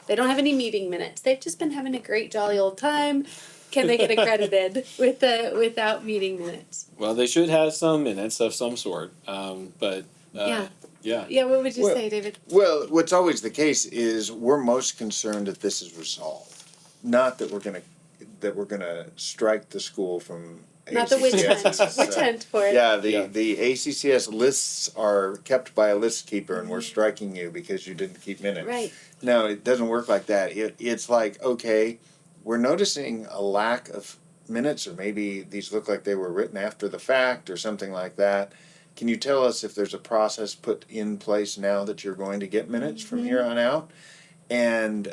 They don't have any meeting minutes. They've just been having a great jolly old time. Can they get accredited without meeting minutes? well, they should have some minutes of some sort. But Yeah. yeah. Yeah, what would you Well, say, David? Well, what's always the case is we're most concerned that this is resolved, not that we're gonna strike the school from Not the witch ACCS. hunt. Witch hunt for it. Yeah, Yeah. the ACCS lists are kept by a list keeper, and we're striking you because you didn't keep minutes. Right. No, it doesn't work like that. It's like, okay, we're noticing a lack of minutes, or maybe these look like they were written after the fact or something like that. Can you tell us if there's a process put in place now that you're going to get minutes from here on out? And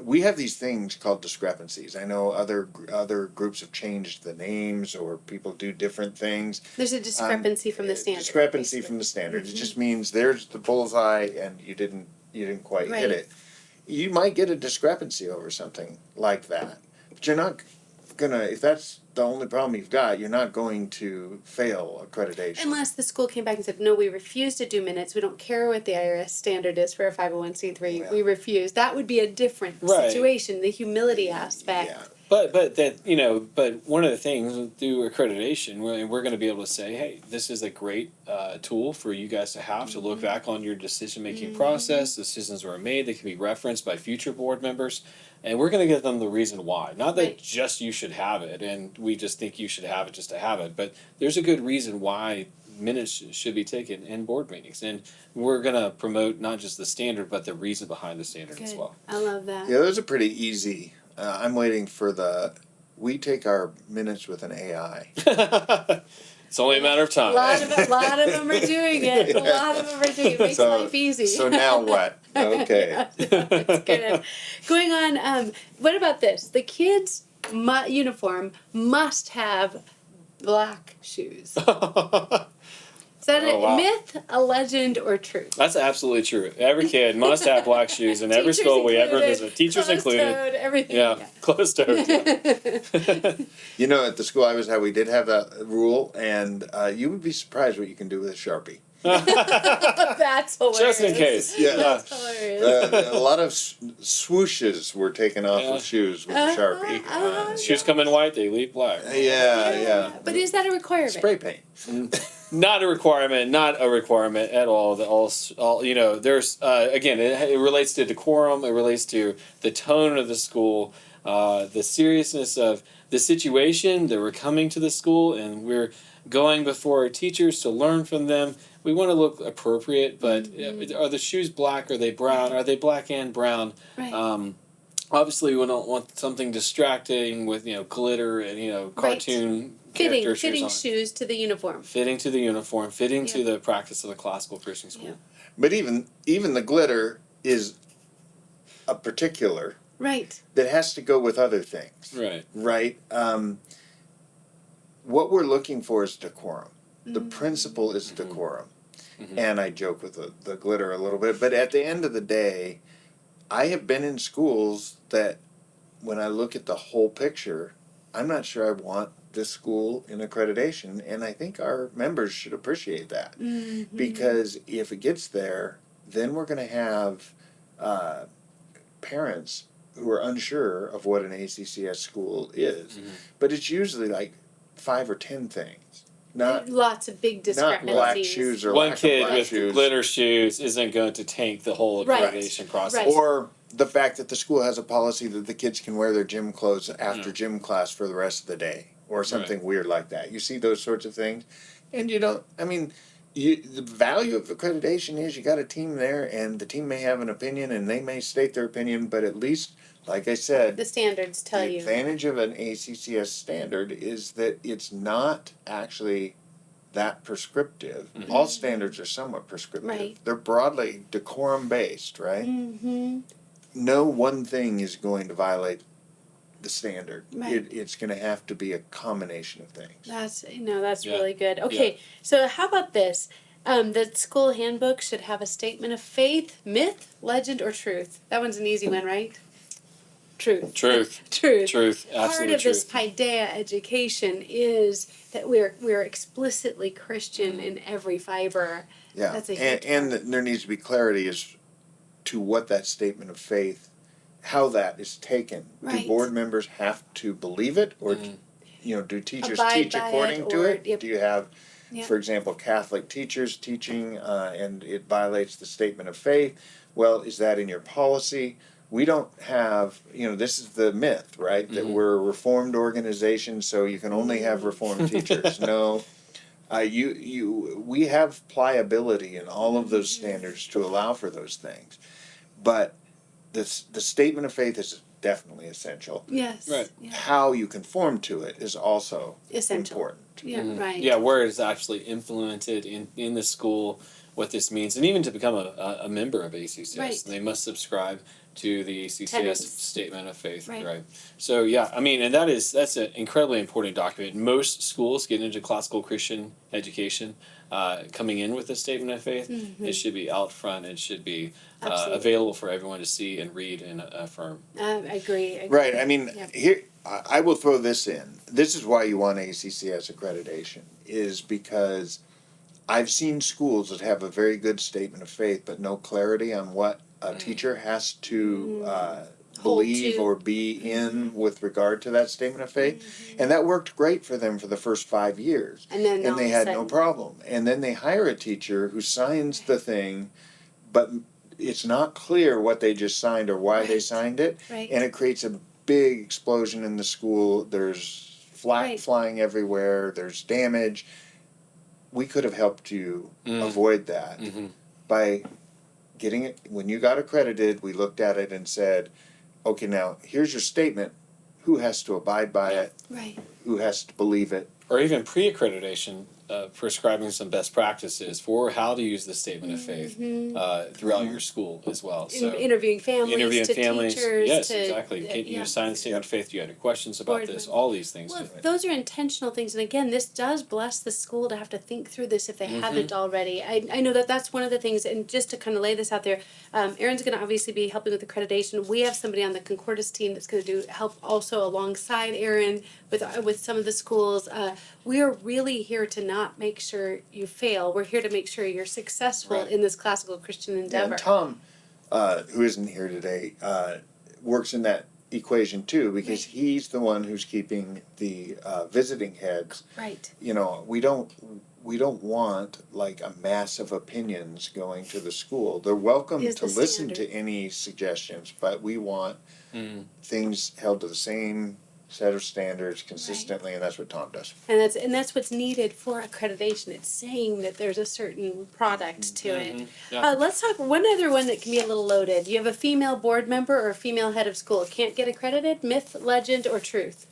we have these things called discrepancies. I know other groups have changed the names, or people do different things. There's a discrepancy from the standard. Discrepancy basically. from the standard. It just means there's the bullseye and you didn't quite Right. hit it. You might get a discrepancy over something like that, but you're not gonna. If that's the only problem you've got, you're not going to fail accreditation. Unless the school came back and said, no, we refuse to do minutes. We don't care what the IRS standard is for a 501c3. Yeah. We refuse. That would be a different Right. situation, the humility aspect. Yeah. But one of the things through accreditation, we're going to be able to say, hey, this is a great tool for you guys to have to look back on your decision making process. Decisions were made that can be referenced by future board members, and we're going to give them the reason why. Not that Right. just you should have it, and we just think you should have it just to have it, but there's a good reason why minutes should be taken in board meetings, and we're going to promote not just the standard, but the reason behind the standard as Good. well. I love that. Yeah, those are pretty easy. I'm waiting for we take our minutes with an AI. It's only a matter of time. A lot of them are doing it. A lot of them are doing it. Makes life easy. So now what? Okay. That's good. Going on, what about this? The kids' uniform must have black shoes. Is that Oh, a wow. myth, a legend, or truth? That's absolutely true. Every kid must have black shoes in every Teachers school we ever included, visit. Teachers included. closed-toed, everything. Yeah, closed-toed. Yeah. You know, at the school I was at, we did have that rule, and you would be surprised what you can do with a Sharpie. That's hilarious. Just in case. Yeah. That's hilarious. A lot of swooshes were taken off Yeah. of shoes with a Sharpie. Shoes come in white, they leave black. Yeah. But is that a requirement? Spray paint. Not a requirement. Not a requirement at all. There's again, it relates to decorum. It relates to the tone of the school, the seriousness of the situation that we're coming to the school, and we're going before our teachers to learn from them. We want to look appropriate, but are the shoes black? Are they brown? Are they black and brown? Right. Obviously, we don't want something distracting with glitter and cartoon character Fitting on. shoes to the uniform. Fitting to the uniform, fitting to Yeah. the practice of the classical Christian school. Yeah. But even the glitter is a particular Right. that has to go with other things. Right. Right? What we're looking for is decorum. The principle is decorum. And I joke with the glitter a little bit, but at the end of the day, I have been in schools that when I look at the whole picture, I'm not sure I want this school in accreditation, and I think our members should appreciate that. Because if it gets there, then we're going to have parents who are unsure of what an ACCS school is. But it's usually like 5 or 10 things. Not Lots of big not discrepancies. black shoes or One lack of kid black with shoes. glitter shoes isn't going to tank the whole Right. accreditation process. Right. Or the fact that the school has a policy that the kids can wear their gym clothes after gym class for the rest of the day, or something weird like that. You see those sorts of things, and you don't. I mean, the value of accreditation is you got a team there, and the team may have an opinion, and they may state their opinion, but at least, like I said, The standards tell the you. advantage of an ACCS standard is that it's not actually that prescriptive. All standards are somewhat prescriptive. Right. They're broadly decorum based, right? Mm-hmm. No one thing is going to violate the standard. Right. It's going to have to be a combination of things. That's that's Yeah. really good. Okay, so how about this? The school handbook should have a statement of faith, myth, legend, or truth. That one's an easy one, right? Truth. Truth. Truth. Truth. Part Absolute of this truth. paideia education is that we're explicitly Christian in every fiber. Yeah, That's a huge and part. there needs to be clarity as to what that statement of faith, how that is taken. Right. Do board members have to believe it, or do teachers Abide teach by according it, to or- it? yep. Do you have, Yep. for example, Catholic teachers teaching and it violates the statement of faith? Well, is that in your policy? We don't have, this is the myth, right? That we're a reformed organization, so you can only have reformed teachers. No. We have pliability in all of those standards to allow for those things, but the statement of faith is definitely essential. Yes. Right. Yeah. How you conform to it is also Essential. important. Yeah. Right. Yeah, where it's actually implemented in the school, what this means, and even to become a member of ACCS, Right. they must subscribe to the ACCS Tenets. statement of faith, Right. right? So yeah, I mean, and that's an incredibly important document. Most schools get into classical Christian education coming in with a statement of faith. It should be out front. It should be Absolutely. available for everyone to see and read and affirm. I agree. Right. I mean, Yeah. here I will throw this in. This is why you want ACCS accreditation, is because I've seen schools that have a very good statement of faith, but no clarity on what a teacher has to believe to. or be in with regard to that statement of faith. And that worked great for them for the first 5 years. And then all they of a had no sudden- problem. And then they hire a teacher who signs the thing, but it's not clear what they just signed or why they Right. signed it. Right. And it creates a big explosion in the school. There's flack Right. flying everywhere. There's damage. We could have helped you avoid that by getting it. When you got accredited, we looked at it and said, okay, now here's your statement. Who has to abide by it? Right. Who has to believe it? Or even pre-accreditation, prescribing some best practices for how to use the statement of faith throughout your school as well. So Interviewing families, interviewing to families, teachers, yes, to exactly. Can you sign the statement of faith? Do you have any questions about Board this? members. All these things. Well, those are intentional things, and again, this does bless the school to have to think through this if they haven't already. I know that that's one of the things, and just to kind of lay this out there, Aaron's going to obviously be helping with accreditation. We have somebody on the Concordis team that's going to help also alongside Aaron with some of the schools. We are really here to not make sure you fail. We're here to make sure you're successful Right. in this classical Christian endeavor. And Tom, who isn't here today, works in that equation too, because he's the one who's keeping the visiting heads. Right. We don't want like a mass of opinions going to the school. They're welcome Is to the listen standard. to any suggestions, but we want things held to the same set of standards consistently, and that's what Tom does. And that's what's needed for accreditation. It's saying that there's a certain product to it. Yeah. Let's talk one other one that can be a little loaded. You have a female board member or a female head of school. Can't get accredited? Myth, legend, or truth?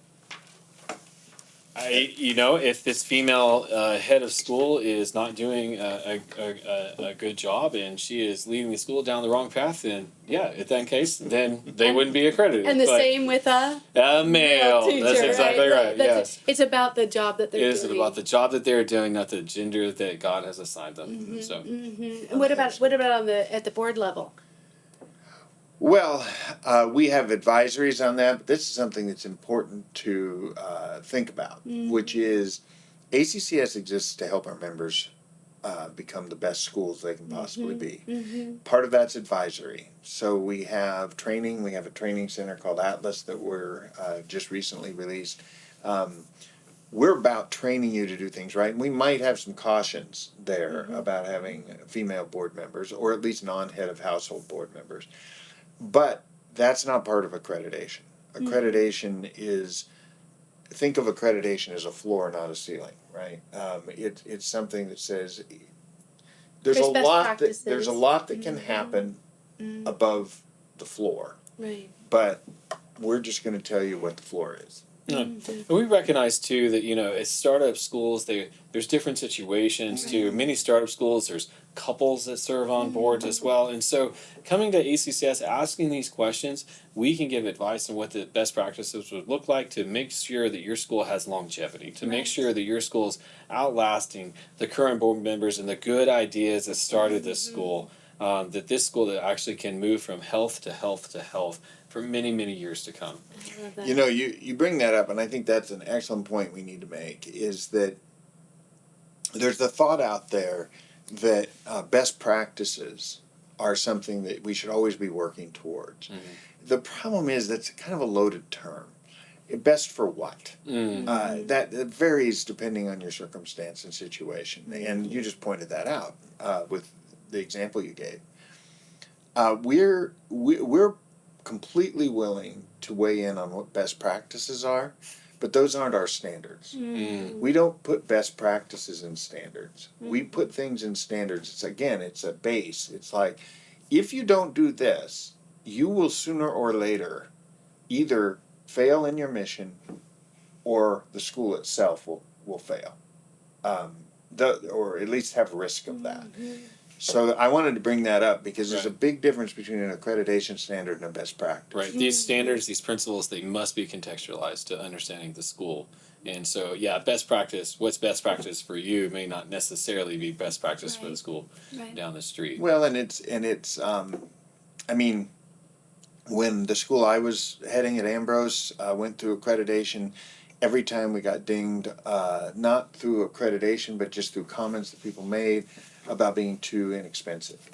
If this female head of school is not doing a good job and she is leading the school down the wrong path, then yeah, in that case, then they wouldn't be accredited. And the But same with a male. teacher, That's exactly right. That's Yes. It's about the job that they're It doing. is about the job that they're doing, not the gender that God has assigned them. So And what about at the board level? Well, we have advisories on that, but this is something that's important to think about, which is ACCS exists to help our members become the best schools they can possibly be. Part of that's advisory. So we have training. We have a training center called Atlas that we're just recently released. We're about training you to do things right. And we might have some cautions there about having female board members, or at least non-head of household board members. But that's not part of accreditation. Accreditation is, think of accreditation as a floor, not a ceiling, right? It's something that says there's There's a best lot there's a practices. lot that can happen above the floor, Right. but we're just going to tell you what the floor is. Yeah. And we recognize too that as startup schools, there's different situations too. Many startup schools, there's couples that serve on boards as well, and so coming to ACCS, asking these questions, we can give advice on what the best practices would look like to make sure that your school has longevity, to make sure that your school's outlasting the current board members and the good ideas that started this school. That this school that actually can move from health to health to health for many, many years to come. I love that. You bring that up, and I think that's an excellent point we need to make, is that there's the thought out there that best practices are something that we should always be working towards. The problem is that's kind of a loaded term. Best for what? That varies depending on your circumstance and situation, and you just pointed that out with the example you gave. We're completely willing to weigh in on what best practices are, but those aren't our standards. We don't put best practices in standards. We put things in standards. It's a base. It's like, if you don't do this, you will sooner or later either fail in your mission or the school itself will fail. Or at least have risk of that. So I wanted to bring that up because there's a big difference between an accreditation standard and a best practice. Right. These standards, these principles, they must be contextualized to understanding the school. And so, best practice, what's best practice for you may not necessarily be best practice for the school down the street. Well, and it's when the school I was heading at Ambrose went through accreditation, every time we got dinged, not through accreditation, but just through comments that people made about being too inexpensive.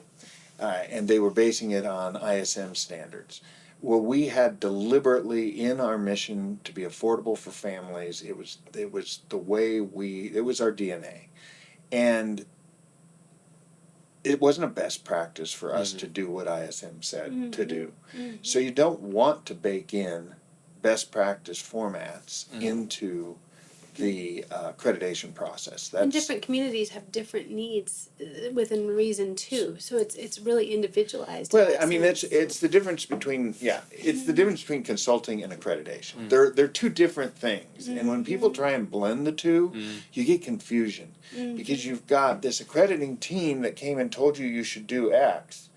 And they were basing it on ISM standards. Well, we had deliberately in our mission to be affordable for families. It was the way it was our DNA. And it wasn't a best practice for us to do what ISM said to do. So you don't want to bake in best practice formats into the accreditation process. And different communities have different needs within reason too, so it's really individualized. Well, it's the difference between it's the difference between consulting and accreditation. They're two different things, and when people try and blend the two, you get confusion because you've got this accrediting team that came and told you should do X,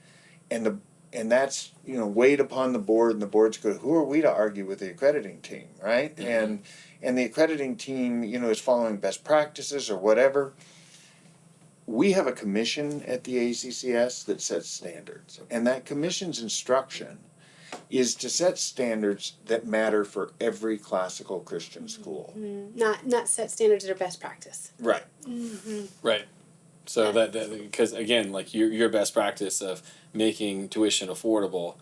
and that's weighed upon the board, and the boards go, who are we to argue with the accrediting team, right? And the accrediting team, is following best practices or whatever. We have a commission at the ACCS that sets standards, and that commission's instruction is to set standards that matter for every classical Christian school. Not set standards that are best practice. Right. Right. So that because again, like your best practice of making tuition affordable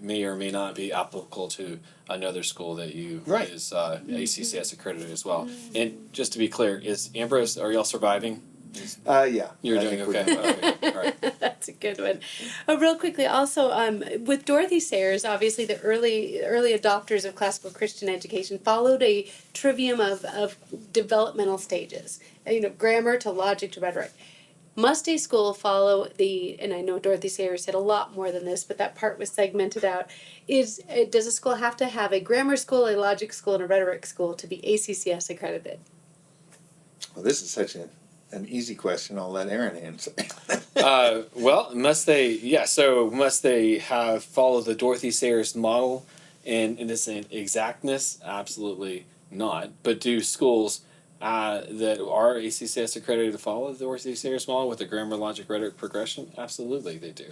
may or may not be applicable to another school that you is ACCS accredited as well. And just to be clear, is Ambrose, are y'all surviving? Yeah. You're doing okay. All right. That's a good one. Real quickly, also with Dorothy Sayers, obviously the early adopters of classical Christian education followed a trivium of developmental stages. Grammar to logic to rhetoric. Must a school follow and I know Dorothy Sayers said a lot more than this, but that part was segmented out, does a school have to have a grammar school, a logic school, and a rhetoric school to be ACCS accredited? Well, this is such an easy question. I'll let Aaron answer. Well, must they have follow the Dorothy Sayers model in its exactness? Absolutely not. But do schools that are ACCS accredited to follow the Dorothy Sayers model with the grammar, logic, rhetoric progression? Absolutely, they do.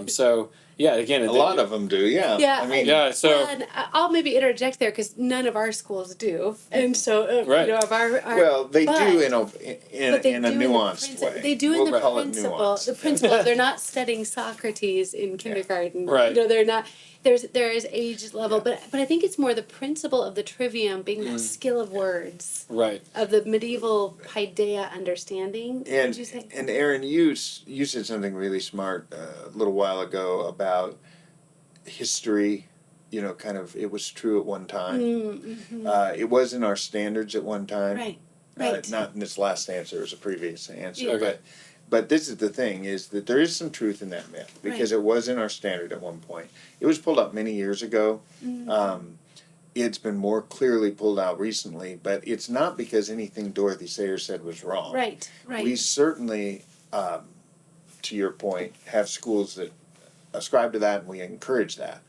So, again, a lot of them do. Yeah. Yeah. So well, and I'll maybe interject there because none of our schools do, and so of our well, they do in a nuanced way. They do in the call it principle. nuanced. The principle. They're not studying Socrates in kindergarten. Right. They're not. There is age level, but I think it's more the principle of the trivium being that skill of words. Right. Of the medieval paideia understanding. And would you say? and Aaron, you said something really smart a little while ago about history. Kind of it was true at one time. It was in our standards at one time. Right. Not in this last answer, it was a previous answer. Yeah. Okay. But this is the thing, is that there is some truth in that myth, because it was in our standard at one point. It was pulled up many years ago. it's been more clearly pulled out recently, but it's not because anything Dorothy Sayers said was wrong. Right, right. We certainly, to your point, have schools that ascribe to that, and we encourage that.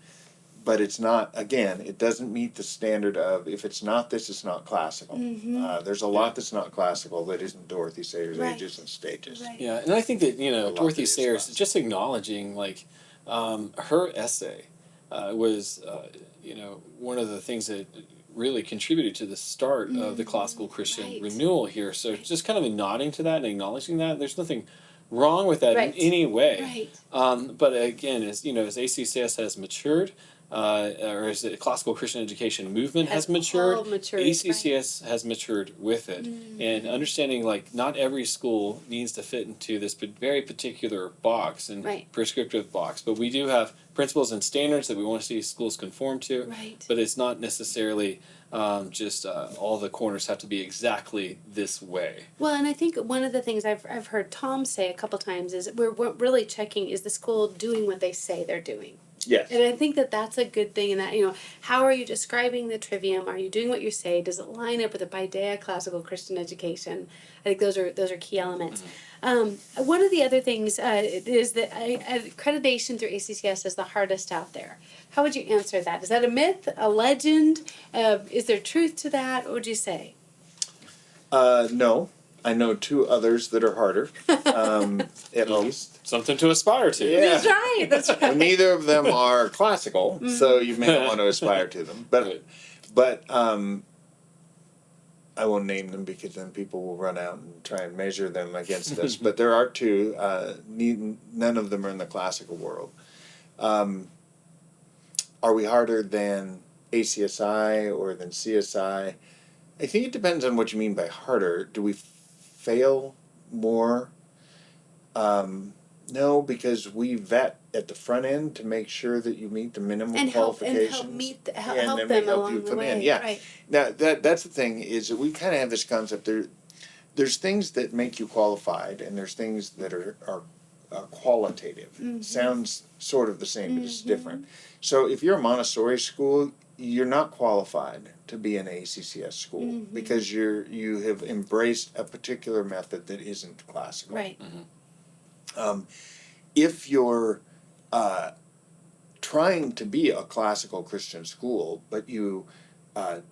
But it's not, again, it doesn't meet the standard of, if it's not this, it's not classical. There's a lot that's not classical that isn't Dorothy Sayers' Right. ages and stages. Right. Yeah, and I think that, A lot Dorothy that is Sayers, classical. just acknowledging, like, her essay was, one of the things that really contributed to the start of the classical Christian Right. renewal here. So just kind of nodding to that and acknowledging that, there's nothing wrong with that Right. in any way. Right. But again, as ACCS has matured, or as the classical Christian education movement has matured, all matured, ACCS has matured with it. And understanding, like, not every school needs to fit into this very particular box and Right. prescriptive box, but we do have principles and standards that we want to see schools conform to. Right. But it's not necessarily just all the corners have to be exactly this way. Well, and I think one of the things I've heard Tom say a couple times is we're really checking, is the school doing what they say they're doing? Yes. And I think that that's a good thing in that, how are you describing the trivium? Are you doing what you say? Does it line up with a Paideia classical Christian education? I think those are key elements. One of the other things is that accreditation through ACCS is the hardest out there. How would you answer that? Is that a myth, a legend? Is there truth to that? What would you say? No. I know two others that are harder, at least. Something to aspire to. Yeah. That's right. That's right. Neither of them are classical, so you may not want to aspire to them. But I won't name them because then people will run out and try and measure them against us. But there are two. None of them are in the classical world. Are we harder than ACSI or than CSI? I think it depends on what you mean by harder. Do we fail more? No, because we vet at the front end to make sure that you meet the minimum qualifications. Help then them we help along you the come way. in. Yeah. Right. Now that's the thing, is that we kind of have this concept. There's things that make you qualified, and there's things that are qualitative. Sounds sort of the same, but it's different. So if you're a Montessori school, you're not qualified to be an ACCS school because you have embraced a particular method that isn't classical. Right. If you're trying to be a classical Christian school, but you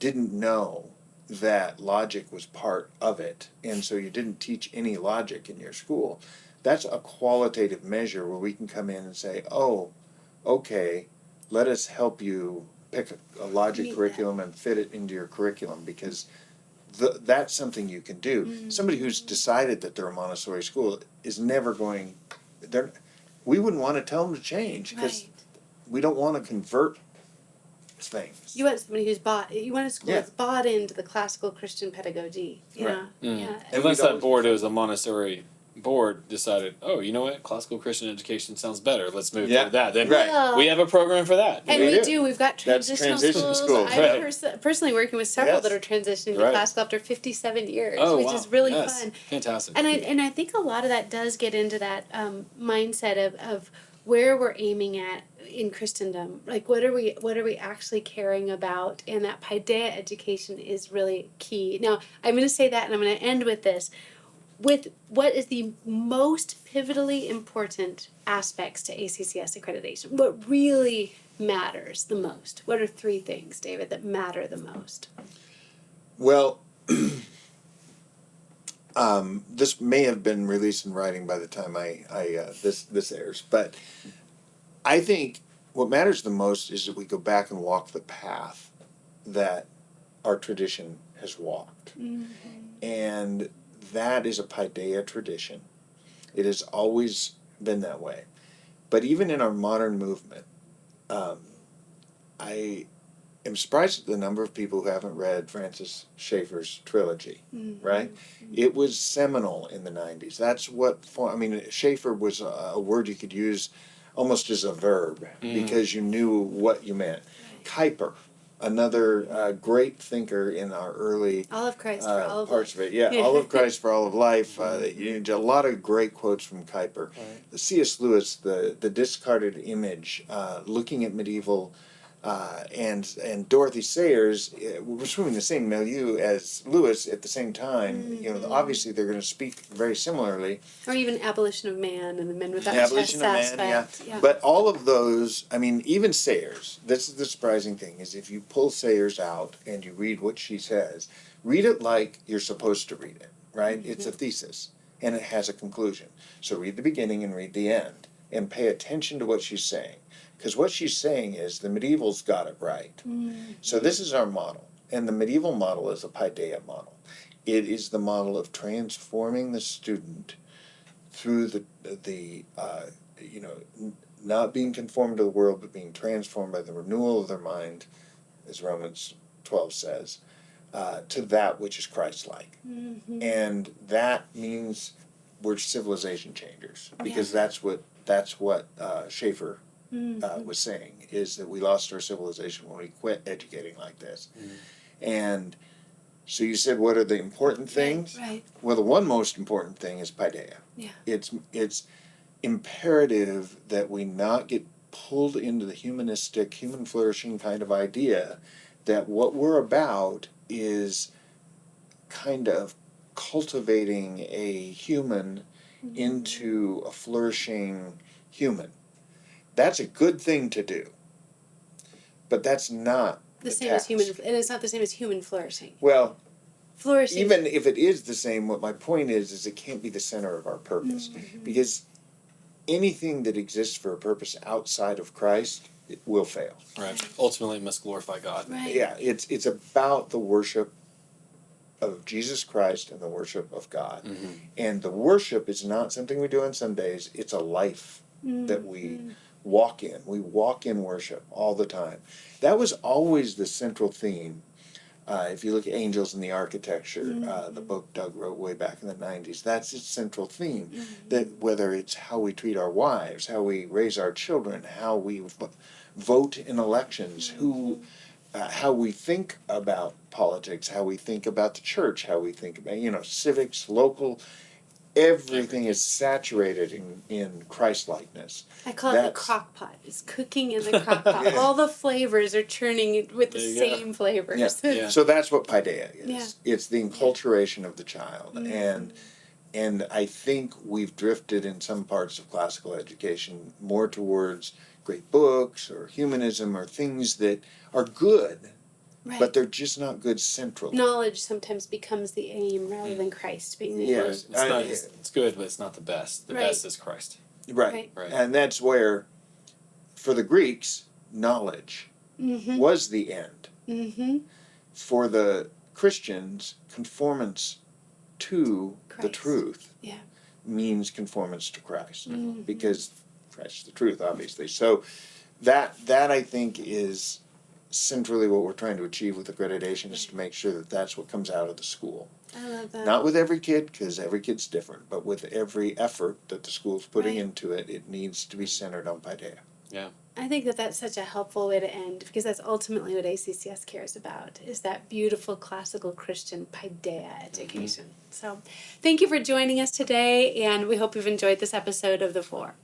didn't know that logic was part of it, and so you didn't teach any logic in your school, that's a qualitative measure where we can come in and say, oh, okay, let us help you pick a logic curriculum and fit it into your curriculum, because that's something you can do. Somebody who's decided that they're a Montessori school is never going, we wouldn't want to tell them to change, because we don't want to convert things. You want somebody you want a school Yeah. that's bought into the classical Christian pedagogy. Yeah. Right. Yeah. Unless that board is a Montessori board decided, oh, you know what, classical Christian education sounds better. Let's move to that. Then Right. we have a program for that. And we do. We've got That's transitional transition schools, I'm personally working with several Yes. that are transitioning to classical after 57 years, Oh, which wow. is really Yes. fun. Fantastic. And I think a lot of that does get into that mindset of where we're aiming at in Christendom. Like, what are we actually caring about? And that Paideia education is really key. Now, I'm going to say that, and I'm going to end with this. With what is the most pivotally important aspects to ACCS accreditation? What really matters the most? What are three things, David, that matter the most? Well, this may have been released in writing by the time this airs, but I think what matters the most is that we go back and walk the path that our tradition has walked. And that is a Paideia tradition. It has always been that way. But even in our modern movement, I am surprised at the number of people who haven't read Francis Schaeffer's trilogy, right? It was seminal in the 90s. That's Schaeffer was a word you could use almost as a verb because you knew what you meant. Kuyper, another great thinker in our early All of Christ for all of parts life. of it. Yeah, all of Christ for all of life. A lot of great quotes from Kuyper. The C.S. Lewis, the discarded image, looking at medieval and Dorothy Sayers were swimming the same milieu as Lewis at the same time. You know, obviously they're going to speak very similarly. Or even Abolition of Man and the Men Without Abolition Chest of Man, yeah. aspect. But all of those, I mean, even Sayers, this is the surprising thing, is if you pull Sayers out and you read what she says, read it like you're supposed to read it, right? It's a thesis, and it has a conclusion. So read the beginning and read the end, and pay attention to what she's saying. Because what she's saying is the medievals got it right. So this is our model, and the medieval model is a paideia model. It is the model of transforming the student through not being conformed to the world, but being transformed by the renewal of their mind, as Romans 12 says, to that which is Christ-like. And that means we're civilization changers, because that's what Schaeffer was saying, is that we lost our civilization when we quit educating like this. And so you said, what are the important things? Right. Well, the one most important thing is paideia. Yeah. It's imperative that we not get pulled into the humanistic, human flourishing kind of idea, that what we're about is kind of cultivating a human into a flourishing human. That's a good thing to do, but that's not The same task. as human, and it's not the same as human flourishing. Well, Flourishing. even if it is the same, what my point is it can't be the center of our purpose, because anything that exists for a purpose outside of Christ, it will fail. Right. Ultimately, it must glorify God. Right. Yeah, it's about the worship of Jesus Christ and the worship of God. And the worship is not something we do on Sundays, it's a life that we walk in. We walk in worship all the time. That was always the central theme. If you look at Angels in the Architecture, the book Doug wrote way back in the 90s, that's its central theme. That whether it's how we treat our wives, how we raise our children, how we vote in elections, how we think about politics, how we think about the church, how we think about, civics, local, everything is saturated in Christ-likeness. I call it the crock pot. It's cooking in the crock pot. All the flavors are churning with the same flavors. Yeah. So that's what paideia is. Yeah. It's the enculturation of the child. And I think we've drifted in some parts of classical education more towards great books or humanism or things that are good, but they're just not good centrally. Knowledge sometimes becomes the aim rather than Christ being the aim. It's good, but it's not the best. The best is Christ. Right. And that's where, for the Greeks, knowledge was the end. For the Christians, conformance to the truth means conformance to Christ, because Christ is the truth, obviously. So that I think is centrally what we're trying to achieve with accreditation, is to make sure that that's what comes out of the school. I love that. Not with every kid, because every kid's different, but with every effort that the school's putting into it, it needs to be centered on paideia. Yeah. I think that that's such a helpful way to end, because that's ultimately what ACCS cares about, is that beautiful classical Christian paideia education. So thank you for joining us today, and we hope you've enjoyed this episode of The Four.